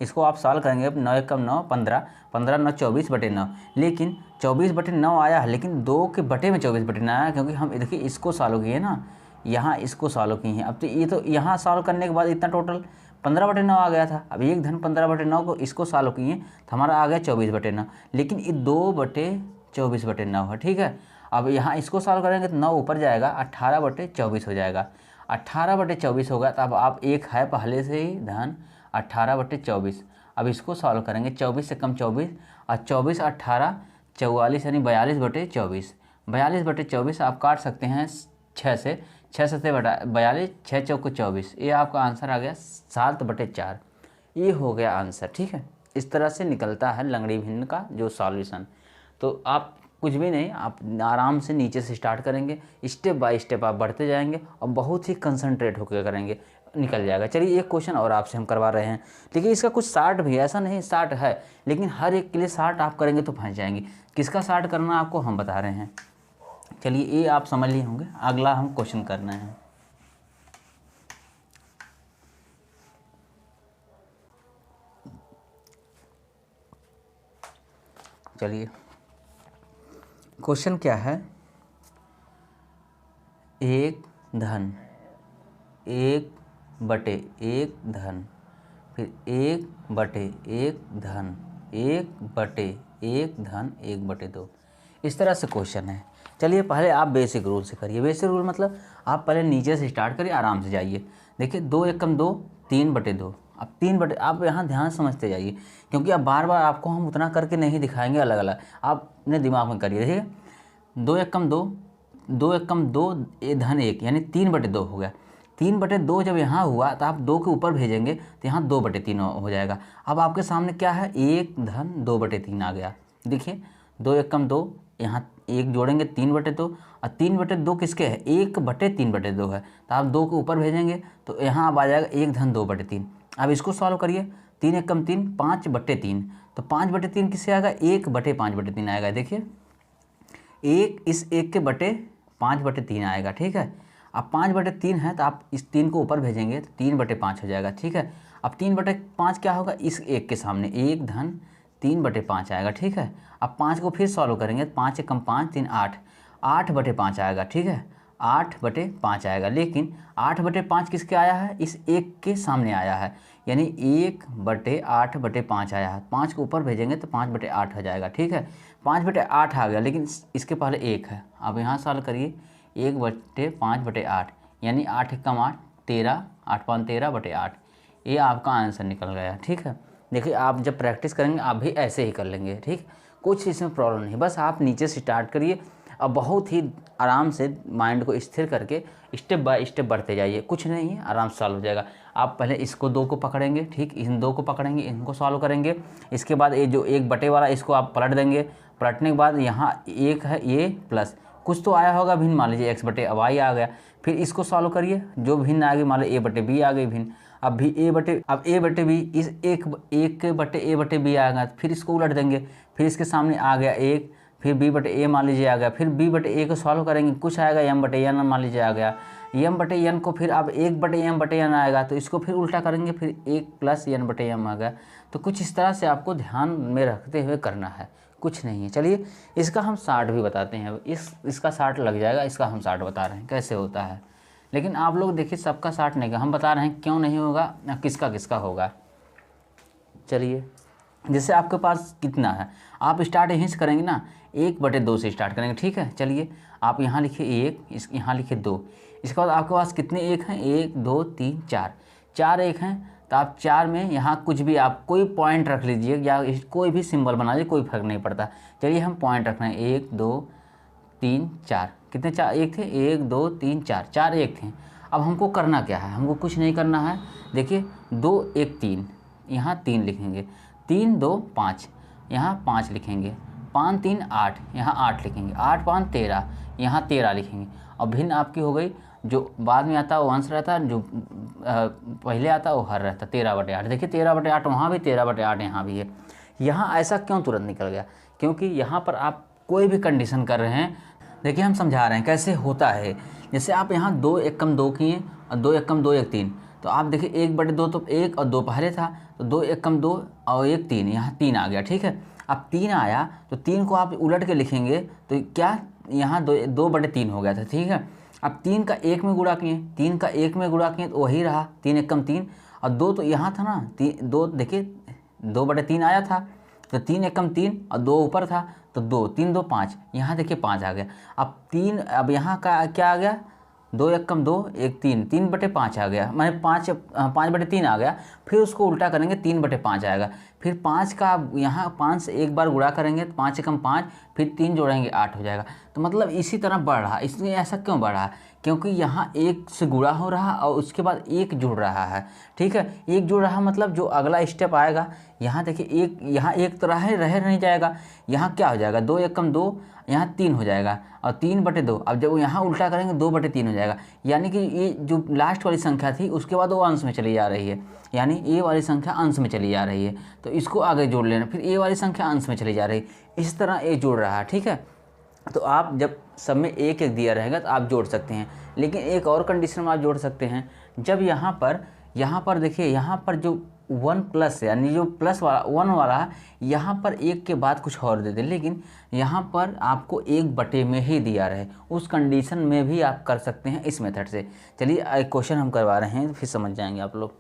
इसको आप सॉल्व करेंगे, 9 एकम 9 15, 15 9 24/9, लेकिन 24/9 आया है, लेकिन 2 के बटे में 24/9 आया, क्योंकि हम देखिए इसको सॉल्व किए ना, यहाँ इसको सॉल्व किए हैं। अब तो ये तो यहाँ सॉल्व करने के बाद इतना टोटल 15/9 आ गया था। अब 1/15/9 को इसको सॉल्व किए तो हमारा आ गया 24/9, लेकिन ये 2/24/9 है। ठीक है, अब यहाँ इसको सॉल्व करेंगे तो 9 ऊपर जाएगा, 18/24 हो जाएगा। 18/24 होगा, तो अब आप एक है पहले से ही धन 18/24। अब इसको सॉल्व करेंगे, 24 से कम 24 और 24 18 44, यानी 42/24। 42/24 आप काट सकते हैं 6 से, 6 7 42, 6 चौको 24। ये आपका आंसर आ गया 7/4। ये हो गया आंसर। ठीक है, इस तरह से निकलता है लंगड़ी भिन्न का जो सॉल्यूशन। तो आप कुछ भी नहीं, आप आराम से नीचे से स्टार्ट करेंगे, स्टेप बाय स्टेप आप बढ़ते जाएंगे और बहुत ही कंसंट्रेट होकर करेंगे, निकल जाएगा। चलिए एक क्वेश्चन और आपसे हम करवा रहे हैं, देखिए इसका कुछ शार्ट भी, ऐसा नहीं शार्ट है, लेकिन हर एक के लिए शार्ट आप करेंगे तो फंस जाएंगे। किसका शार्ट करना आपको हम बता रहे हैं। चलिए ये आप समझ लिए होंगे, अगला हम क्वेश्चन करना है। चलिए क्वेश्चन क्या है, एक धन 1/1 धन, फिर 1/1 धन, 1/1 धन, 1/2, इस तरह से क्वेश्चन है। चलिए पहले आप बेसिक रूल से करिए। बेसिक रूल मतलब आप पहले नीचे से स्टार्ट करिए, आराम से जाइए। देखिए 2 एकम 2, 3/2। अब 3 आप यहाँ ध्यान समझते जाइए, क्योंकि अब बार बार आपको हम उतना करके नहीं दिखाएंगे, अलग अलग आप अपने दिमाग में करिए। ठीक है, 2 एकम 2, 2 एकम 2 धन 1, यानी 3/2 हो गया। 3/2 जब यहाँ हुआ तो आप 2 के ऊपर भेजेंगे तो यहाँ 2/3 हो जाएगा। अब आपके सामने क्या है, 1 धन 2/3 आ गया। देखिए 2 एकम 2, यहाँ 1 जोड़ेंगे 3/2, और 3/2 किसके है, 1/3/2 है, तो आप 2 के ऊपर भेजेंगे तो यहाँ अब आ जाएगा 1 धन 2/3। अब इसको सॉल्व करिए, 3 एकम 3, 5/3, तो 5/3 किससे आएगा, 1/5/3 आएगा। देखिए 1 इस 1 के बटे 5/3 आएगा। ठीक है, अब 5/3 है तो आप इस 3 को ऊपर भेजेंगे तो 3/5 हो जाएगा। ठीक है, अब 3/5 क्या होगा, इस 1 के सामने 1 धन 3/5 आएगा। ठीक है, अब 5 को फिर सॉल्व करेंगे, 5 एकम 5 3 8, 8/5 आएगा। ठीक है, 8/5 आएगा, लेकिन 8/5 किसके आया है, इस 1 के सामने आया है, यानी 1/8/5 आया है। 5 को ऊपर भेजेंगे तो 5/8 हो जाएगा। ठीक है, 5/8 आ गया, लेकिन इसके पहले 1 है। अब यहाँ सॉल्व करिए, 1/5/8, यानी 8 एकम 8 13, 8 5 13/8। ये आपका आंसर निकल गया। ठीक है, देखिए आप जब प्रैक्टिस करेंगे आप भी ऐसे ही कर लेंगे। ठीक, कुछ इसमें प्रॉब्लम नहीं, बस आप नीचे से स्टार्ट करिए, अब बहुत ही आराम से माइंड को स्थिर करके स्टेप बाय स्टेप बढ़ते जाइए, कुछ नहीं है, आराम से सॉल्व हो जाएगा। आप पहले इसको 2 को पकड़ेंगे, ठीक, इन 2 को पकड़ेंगे, इनको सॉल्व करेंगे। इसके बाद ये जो 1 बटे वाला इसको आप पलट देंगे। पलटने के बाद यहाँ 1 है, ये प्लस कुछ तो आया होगा भिन्न, मान लीजिए x बटे अब y आ गया। फिर इसको सॉल्व करिए, जो भिन्न आ गई मान लो a बटे b आ गई भिन्न। अब भी a बटे b, इस एक बटे a बटे b आएगा, फिर इसको उलट देंगे। फिर इसके सामने आ गया 1, फिर b बटे a मान लीजिए आ गया। फिर b बटे a को सॉल्व करेंगे, कुछ आएगा m बटे n मान लीजिए आ गया। m बटे n को फिर अब 1 बटे m बटे n आएगा, तो इसको फिर उल्टा करेंगे, फिर 1 प्लस n बटे m आ गया। तो कुछ इस तरह से आपको ध्यान में रखते हुए करना है, कुछ नहीं है। चलिए इसका हम 60 भी बताते हैं। इसका 60 लग जाएगा, इसका हम 60 बता रहे हैं कैसे होता है। लेकिन आप लोग देखिए सबका 60 नहीं का हम बता रहे हैं, क्यों नहीं होगा, किसका किसका होगा। चलिए जैसे आपके पास कितना है, आप स्टार्ट यहीं से करेंगे ना, 1/2 से स्टार्ट करेंगे, ठीक है। चलिए आप यहाँ लिखिए 1, यहाँ लिखिए 2। इसके बाद आपके पास कितने 1 हैं, 1 2 3 4, 4 1 हैं। तो आप 4 में यहाँ कुछ भी आप कोई पॉइंट रख लीजिए या कोई भी सिंबल बना लीजिए, कोई फर्क नहीं पड़ता। चलिए हम पॉइंट रख रहे हैं 1 2 3 4, कितने 4 1 थे, 1 2 3 4, 4 1 थे। अब हमको करना क्या है, हमको कुछ नहीं करना है। देखिए 2 1 3, यहाँ 3 लिखेंगे, 3 2 5, यहाँ 5 लिखेंगे, 5 3 8, यहाँ 8 लिखेंगे, 8 5 13, यहाँ 13 लिखेंगे। और भिन्न आपकी हो गई, जो बाद में आता है वो अंश रहता है, जो पहले आता है वो हर रहता है। 13/8, देखिए 13/8 वहाँ भी, 13/8 यहाँ भी है। यहाँ ऐसा क्यों तुरंत निकल गया, क्योंकि यहाँ पर आप कोई भी कंडीशन कर रहे हैं। देखिए हम समझा रहे हैं कैसे होता है। जैसे आप यहाँ 2 1 कम 2 किए और 2 1 कम 2 1 3, तो आप देखिए 1/2 तो 1 और 2 पहले था, तो 2 1 कम 2 और 1 3, यहाँ 3 आ गया, ठीक है। अब 3 आया तो 3 को आप उलट के लिखेंगे तो क्या, यहाँ 2/3 हो गया था, ठीक है। अब 3 का 1 में गुणा किए, 3 का 1 में गुणा किए तो वही रहा, 3 1 कम 3, और 2 तो यहाँ था ना, 2 देखिए 2/3 आया था, तो 3 1 कम 3 और 2 ऊपर था, तो 2 3 2 5, यहाँ देखिए 5 आ गया। अब 3, अब यहाँ का क्या आ गया, 2 1 कम 2 1 3, 3/5 आ गया, माने 5/3 आ गया। फिर उसको उल्टा करेंगे, 3/5 आएगा। फिर 5 का यहाँ 5 से एक बार गुणा करेंगे तो 5 कम 5, फिर 3 जोड़ेंगे 8 हो जाएगा। तो मतलब इसी तरह बढ़ रहा। इसलिए ऐसा क्यों बढ़ रहा है, क्योंकि यहाँ 1 से गुणा हो रहा और उसके बाद 1 जुड़ रहा है, ठीक है। 1 जुड़ रहा मतलब जो अगला स्टेप आएगा, यहाँ देखिए 1, यहाँ 1 तो रह नहीं जाएगा, यहाँ क्या हो जाएगा, 2 1 कम 2, यहाँ 3 हो जाएगा, और 3/2। अब जब यहाँ उल्टा करेंगे 2/3 हो जाएगा। यानी कि ये जो लास्ट वाली संख्या थी उसके बाद वो अंश में चली जा रही है, यानी ए वाली संख्या अंश में चली जा रही है, तो इसको आगे जोड़ लेना। फिर ए वाली संख्या अंश में चली जा रही है, इस तरह ए जुड़ रहा है, ठीक है। तो आप जब सब में 1 1 दिया रहेगा तो आप जोड़ सकते हैं। लेकिन एक और कंडीशन में आप जोड़ सकते हैं, जब यहाँ पर देखिए, यहाँ पर जो 1 प्लस यानी जो प्लस वाला 1 वाला, यहाँ पर 1 के बाद कुछ और दे दे, लेकिन यहाँ पर आपको 1/, में ही दिया रहे, उस कंडीशन में भी आप कर सकते हैं इस मेथड से। चलिए एक क्वेश्चन हम करवा रहे हैं, फिर समझ जाएंगे आप लोग।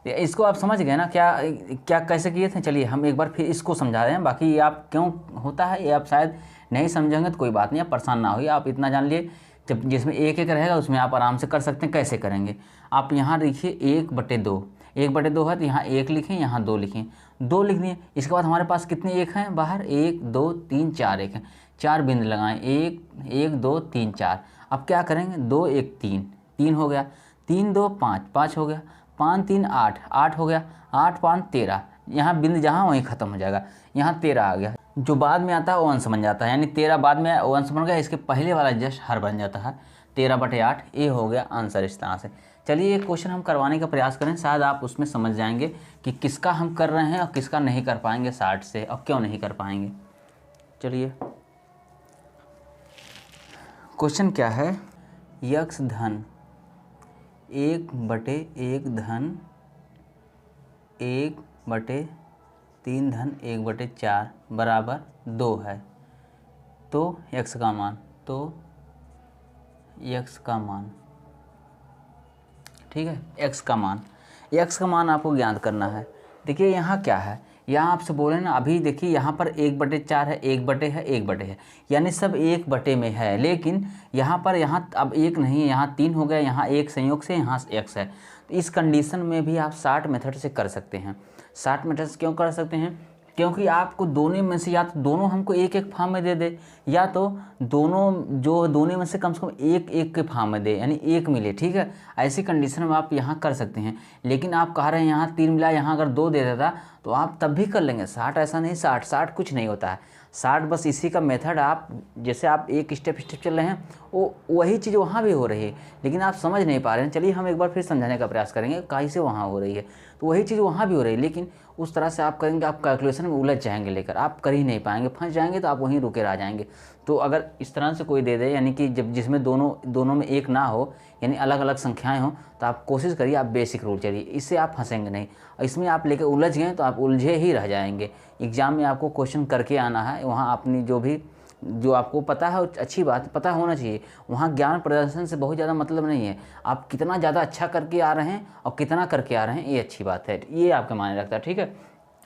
इसको आप समझ गए ना, क्या कैसे किए थे। चलिए हम एक बार फिर इसको समझा रहे हैं, बाकी ये आप क्यों होता है ये आप शायद नहीं समझेंगे तो कोई बात नहीं, आप परेशान ना होइए। आप इतना जान लिए, जब जिसमें 1 1 रहेगा उसमें आप आराम से कर सकते हैं। कैसे करेंगे, आप यहाँ देखिए 1/2, 1/2 है तो यहाँ 1 लिखें, यहाँ 2 लिखें, 2 लिख दिए। इसके बाद हमारे पास कितने 1 हैं बाहर, 1 2 3 4 1 हैं, 4 बिंदु लगाएं, 1 1 2 3 4। अब क्या करेंगे, 2 1 3, 3 हो गया, 3 2 5, 5 हो गया, 5 3 8, 8 हो गया, 8 5 13, यहाँ बिंदु जहाँ वहीं ख़त्म हो जाएगा, यहाँ 13 आ गया। जो बाद में आता है वो अंश बन जाता है, यानी 13 बाद में वो अंश बन गया, इसके पहले वाला जस्ट हर बन जाता है, 13/8 ये हो गया आंसर इस तरह से। चलिए ये क्वेश्चन हम करवाने का प्रयास करें, शायद आप उसमें समझ जाएंगे कि किसका हम कर रहे हैं और किसका नहीं कर पाएंगे 60 से, और क्यों नहीं कर पाएंगे। चलिए क्वेश्चन क्या है, यक्स धन 1/1 धन 1/3 धन 1/4 बराबर 2 है, तो यक्स का मान, ठीक है, एक्स का मान आपको ज्ञात करना है। देखिए यहाँ क्या है, यहाँ आपसे बोले ना अभी, देखिए यहाँ पर 1/4 है, 1/1 है, यानी सब 1/, में है। लेकिन यहाँ पर अब 1 नहीं है, यहाँ 3 हो गया, यहाँ 1 संयोग से यहाँ x है। तो इस कंडीशन में भी आप 60 मेथड से कर सकते हैं। 60 मेथड से क्यों कर सकते हैं, क्योंकि आपको दोनों में से या तो दोनों हमको एक एक फॉर्म में दे दे, या तो दोनों में से कम एक एक के फॉर्म में दे, यानी एक मिले, ठीक है। ऐसी कंडीशन में आप यहाँ कर सकते हैं। लेकिन आप कह रहे हैं यहाँ 3 मिला, यहाँ अगर 2 दे देता तो आप तब भी कर लेंगे। 60 ऐसा नहीं, 60 कुछ नहीं होता है। 60 बस इसी का मेथड, आप जैसे आप एक स्टेप चल रहे हैं वो वही चीज़ वहाँ भी हो रही है, लेकिन आप समझ नहीं पा रहे हैं। चलिए हम एक बार फिर समझाने का प्रयास करेंगे कहीं से वहाँ हो रही है, तो वही चीज़ वहाँ भी हो रही है, लेकिन उस तरह से आप करेंगे आप कैलकुलेशन में उलझ जाएंगे, लेकर आप कर ही नहीं पाएंगे, फंस जाएंगे, तो आप वहीं रुके रह जाएंगे। तो अगर इस तरह से कोई दे दे, यानी कि जब जिसमें दोनों में एक ना हो, यानी अलग अलग संख्याएं हो, तो आप कोशिश करिए आप बेसिक रूल चलिए, इससे आप फंसेंगे नहीं। इसमें आप लेकर उलझ गए तो आप उलझे ही रह जाएंगे। एग्ज़ाम में आपको क्वेश्चन करके आना है, वहाँ अपनी जो आपको पता है अच्छी बात, पता होना चाहिए। वहाँ ज्ञान प्रदर्शन से बहुत ज़्यादा मतलब नहीं है, आप कितना ज़्यादा अच्छा करके आ रहे हैं और कितना करके आ रहे हैं, ये अच्छी बात है, ये आपके मायने रखता है, ठीक है।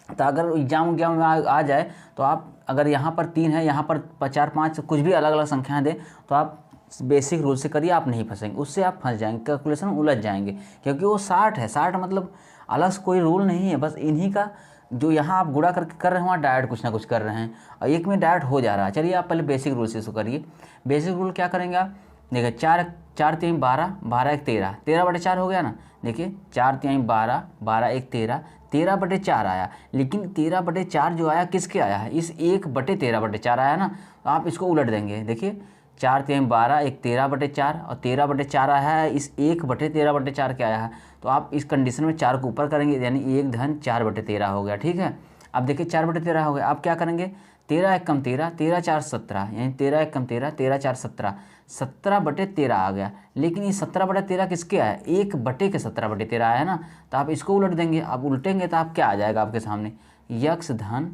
तो अगर एग्जाम में आ जाए तो आप अगर यहाँ पर 3 है, यहाँ पर 4 5 कुछ भी अलग अलग संख्याएं दें, तो आप बेसिक रूल से करिए, आप नहीं फंसेंगे, उससे आप फंस जाएंगे, कैलकुलेशन में उलझ जाएंगे। क्योंकि वो 60 है, 60 मतलब अलग से कोई रूल नहीं है, बस इन्हीं का जो यहाँ आप गुणा करके कर रहे हैं वहाँ डायरेक्ट कुछ ना कुछ कर रहे हैं, और एक में डायरेक्ट हो जा रहा है। चलिए आप पहले बेसिक रूल से इसको करिए। बेसिक रूल क्या करेंगे आप, देखिए 4 3 12, 12 1 13, 13/4 हो गया ना। देखिए 4 3 12, 12 1 13, 13/4 आया। लेकिन 13/4 जो आया किसके आया है, इस 1/13/4 आया ना। तो आप इसको उलट देंगे, देखिए 4 3 12, 1 13/4 और 13/4 आया है, इस 1/13/4 क्या आया है। तो आप इस कंडीशन में 4 को ऊपर करेंगे, यानी 1 धन 4/13 हो गया, ठीक है। अब देखिए 4/13 हो गया, आप क्या करेंगे, 13 1 कम 13, 13 4 17, यानी 13 1 कम 13, 13 4 17, 17/13 आ गया। लेकिन ये 17/13 किसके आया, 1/17/13 आया ना। तो आप इसको उलट देंगे, आप उल्टेंगे तो आप क्या आ जाएगा आपके सामने, यक्स धन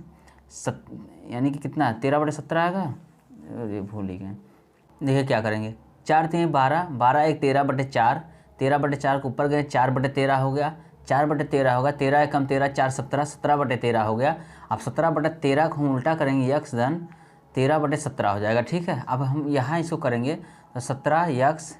यानी कि कितना 13/17 आएगा, अरे भूल ही गए। देखिए क्या करेंगे, 4 3 12, 12 1 13/4, 13/4 के ऊपर गए, 4/13 हो गया, 4/13 होगा, 13 1 कम 13, 4 17, 17/13 हो गया। अब 17/13 को हम उल्टा करेंगे, यक्स धन 13/17 हो जाएगा, ठीक है। अब हम यहाँ इसको करेंगे तो 17 यक्स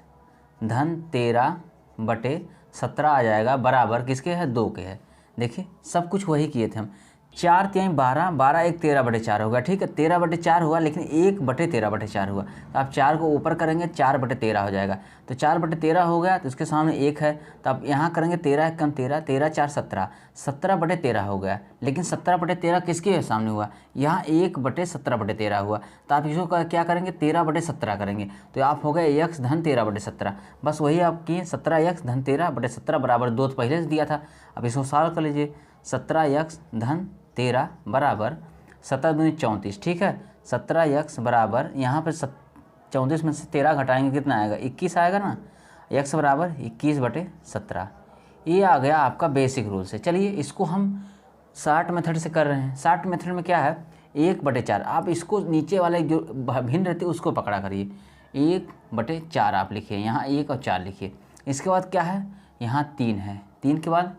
धन 13/17 आ जाएगा, बराबर किसके है, 2 के है। देखिए सब कुछ वही किए थे हम। 4 3 12, 12 1 13/4 होगा, ठीक है। 13/4 हुआ, लेकिन 1/13/4 हुआ, तो आप 4 को ऊपर करेंगे, 4/13 हो जाएगा। तो 4/13 हो गया, तो इसके सामने 1 है, तो आप यहाँ करेंगे 13 1 कम 13, 13 4 17, 17/13 हो गया। लेकिन 17/13 किसके सामने हुआ, यहाँ 1/17/13 हुआ। तो आप इसको क्या करेंगे, 13/17 करेंगे, तो आप हो गए यक्स धन 13/17। बस वही आप किए, 17 यक्स धन 13/17 बराबर 2 तो पहले से दिया था। अब इसको सॉल्व कर लीजिए, 17 यक्स धन 13 बराबर 17 दूनी 34, ठीक है। 17 यक्स बराबर यहाँ पर 34 में से 13 घटाएंगे, कितना आएगा, 21 आएगा ना। यक्स बराबर 21/17, ये आ गया आपका बेसिक रूल से। चलिए इसको हम 60 मेथड से कर रहे हैं। 60 मेथड में क्या है, 1/4, आप इसको नीचे वाले जो भिन्न रहते उसको पकड़ा करिए, 1/4 आप लिखिए, यहाँ 1 और 4 लिखिए। इसके बाद क्या है, यहाँ 3 है, 3 के बाद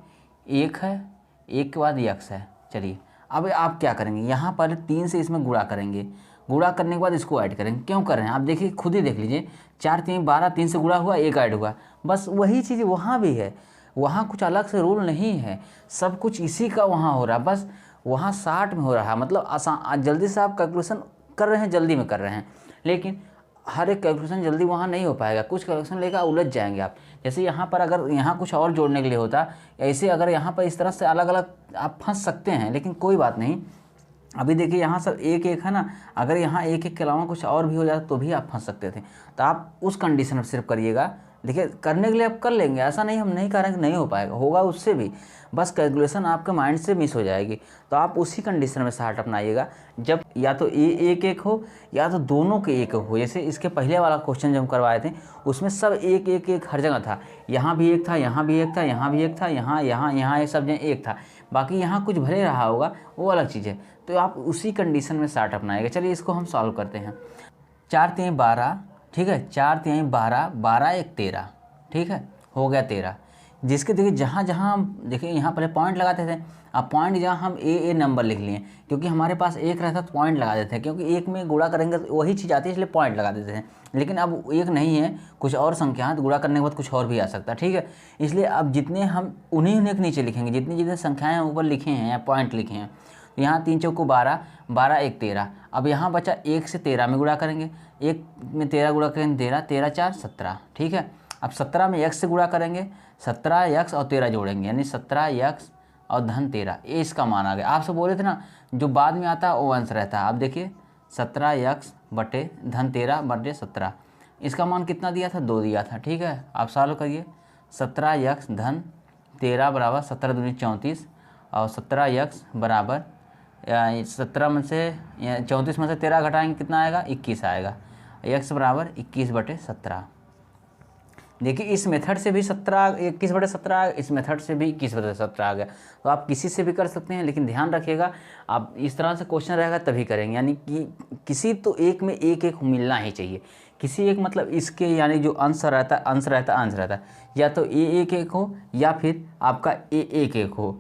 1 है, 1 के बाद यक्स है। चलिए अब आप क्या करेंगे, यहाँ पर 3 से इसमें गुणा करेंगे, गुणा करने के बाद इसको ऐड करेंगे। क्यों कर रहे हैं आप देखिए, खुद ही देख लीजिए, 4 3 12, 3 से गुणा हुआ, 1 ऐड हुआ, बस वही चीज़ वहाँ भी है। वहाँ कुछ अलग से रूल नहीं है, सब कुछ इसी का वहाँ हो रहा है, बस वहाँ 60 में हो रहा है। मतलब आसान, जल्दी से आप कैलकुलेशन कर रहे हैं, जल्दी में कर रहे हैं, लेकिन हर एक कैलकुलेशन जल्दी वहाँ नहीं हो पाएगा, कुछ कैलकुलेशन लेकर उलझ जाएंगे आप। जैसे यहाँ पर अगर यहाँ कुछ और जोड़ने के लिए होता, ऐसे अगर यहाँ पर इस तरह से अलग अलग आप फंस सकते हैं, लेकिन कोई बात नहीं। अभी देखिए यहाँ सब 1 1 है ना, अगर यहाँ 1 1 के अलावा कुछ और भी हो जाता तो भी आप फंस सकते थे। तो आप उस कंडीशन में सिर्फ करिएगा। देखिए करने के लिए आप कर लेंगे, ऐसा नहीं हम नहीं कह रहे हैं कि नहीं हो पाएगा, होगा उससे भी, बस कैलकुलेशन आपके माइंड से मिस हो जाएगी। तो आप उसी कंडीशन में 60 अपनाइएगा, जब या तो ए 1 1 हो या तो दोनों के 1 हो। जैसे इसके पहले वाला क्वेश्चन जब हम करवाए थे उसमें सब 1 1 1 हर जगह था, यहाँ भी 1 था, यहाँ भी 1 था, यहाँ भी 1 था, यहाँ ये सब जगह 1 था, बाकी यहाँ कुछ भले रहा होगा वो अलग चीज़ है। तो आप उसी कंडीशन में 60 अपनाएगा। चलिए इसको हम सॉल्व करते हैं। 4 3 12, ठीक है, 4 3 12, 12 1 13, ठीक है, हो गया 13। जिसके देखिए जहाँ जहाँ देखिए यहाँ पहले पॉइंट लगाते थे, अब पॉइंट जहाँ हम ए नंबर लिख लिए, क्योंकि हमारे पास 1 रहता तो पॉइंट लगा देते हैं, क्योंकि 1 में गुणा करेंगे तो वही चीज़ आती है, इसलिए पॉइंट लगा देते हैं। लेकिन अब 1 नहीं है, कुछ और संख्या है, तो गुणा करने के बाद कुछ और भी आ सकता है, ठीक है। इसलिए अब जितने हम उन्हीं के नीचे लिखेंगे, जितनी जितनी संख्याएँ ऊपर लिखे हैं या पॉइंट लिखे हैं, तो यहाँ 3 चौको 12, 12 1 13। अब यहाँ बचा 1 से 13 में गुणा करेंगे, 1 में 13 गुणा करेंगे 13, 13 4 17, ठीक है। अब 17 में x से गुणा करेंगे, 17x और 13 जोड़ेंगे, यानी 17x और धन 13, ये इसका मान आ गया। आपसे बोले थे ना जो बाद में आता है वो अंश रहता है। अब देखिए 17x बटे धन 13 बटे 17, इसका मान कितना दिया था, 2 दिया था, ठीक है। आप सॉल्व करिए, 17x धन 13 बराबर 17 दूनी 34 और 17x बराबर 17 में से 34 में से 13 घटाएंगे कितना आएगा, 21 आएगा। x बराबर 21 बटे 17। देखिए इस मेथड से भी 21 बटे 17, इस मेथड से भी 21 बटे 17 आ गया। तो आप किसी से भी कर सकते हैं, लेकिन ध्यान रखिएगा आप इस तरह से क्वेश्चन रहेगा तभी करेंगे, यानी कि किसी तो एक में एक एक मिलना ही चाहिए। किसी एक मतलब इसके यानी जो अंश रहता है, या तो ए एक एक हो या फिर आपका ए एक एक हो,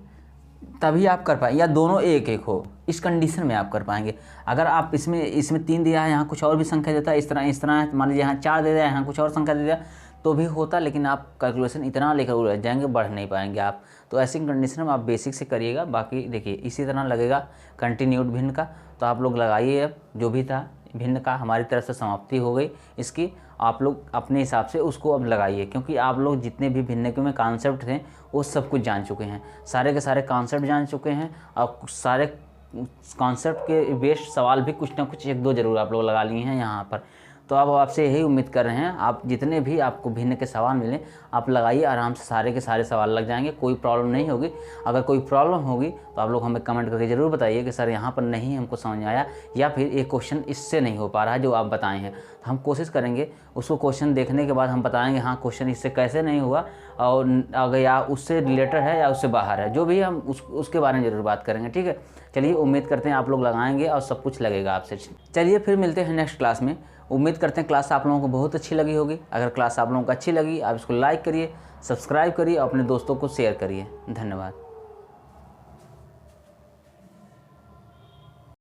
तभी आप कर पाएंगे, या दोनों एक एक हो, इस कंडीशन में आप कर पाएंगे। अगर आप इसमें 3 दिया है, यहाँ कुछ और भी संख्या देता है, इस तरह मान लीजिए यहाँ 4 दे दिया, यहाँ कुछ और संख्या दे दिया तो भी होता, लेकिन आप कैलकुलेशन इतना लेकर उड़ जाएंगे, बढ़ नहीं पाएंगे आप। तो ऐसी कंडीशन में आप बेसिक से करिएगा। बाकी देखिए इसी तरह लगेगा कंटिन्यूड भिन्न का, तो आप लोग लगाइए। अब जो भी था भिन्न का हमारी तरफ से समाप्ति हो गई इसकी, आप लोग अपने हिसाब से उसको अब लगाइए, क्योंकि आप लोग जितने भी भिन्न के में कॉन्सेप्ट थे वो सब कुछ जान चुके हैं, सारे के सारे कॉन्सेप्ट जान चुके हैं, और सारे कॉन्सेप्ट के बेस्ड सवाल भी कुछ ना कुछ 1-2 जरूर आप लोग लगा लिए हैं यहाँ पर। तो अब आपसे यही उम्मीद कर रहे हैं, आप जितने भी आपको भिन्न के सवाल मिलें आप लगाइए, आराम से सारे के सारे सवाल लग जाएंगे, कोई प्रॉब्लम नहीं होगी। अगर कोई प्रॉब्लम होगी तो आप लोग हमें कमेंट करके ज़रूर बताइए कि सर यहाँ पर नहीं हमको समझ में आया, या फिर एक क्वेश्चन इससे नहीं हो पा रहा है जो आप बताए हैं। तो हम कोशिश करेंगे उसको क्वेश्चन देखने के बाद हम बताएंगे हाँ क्वेश्चन इससे कैसे नहीं हुआ, और अगर या उससे रिलेटेड है या उससे बाहर है, जो भी हम उसके बारे में ज़रूर बात करेंगे, ठीक है। चलिए उम्मीद करते हैं आप लोग लगाएंगे और सब कुछ लगेगा आपसे। चलिए फिर मिलते हैं नेक्स्ट क्लास में। उम्मीद करते हैं क्लास आप लोगों को बहुत अच्छी लगी होगी। अगर क्लास आप लोगों को अच्छी लगी आप इसको लाइक करिए, सब्सक्राइब करिए और अपने दोस्तों को शेयर करिए। धन्यवाद।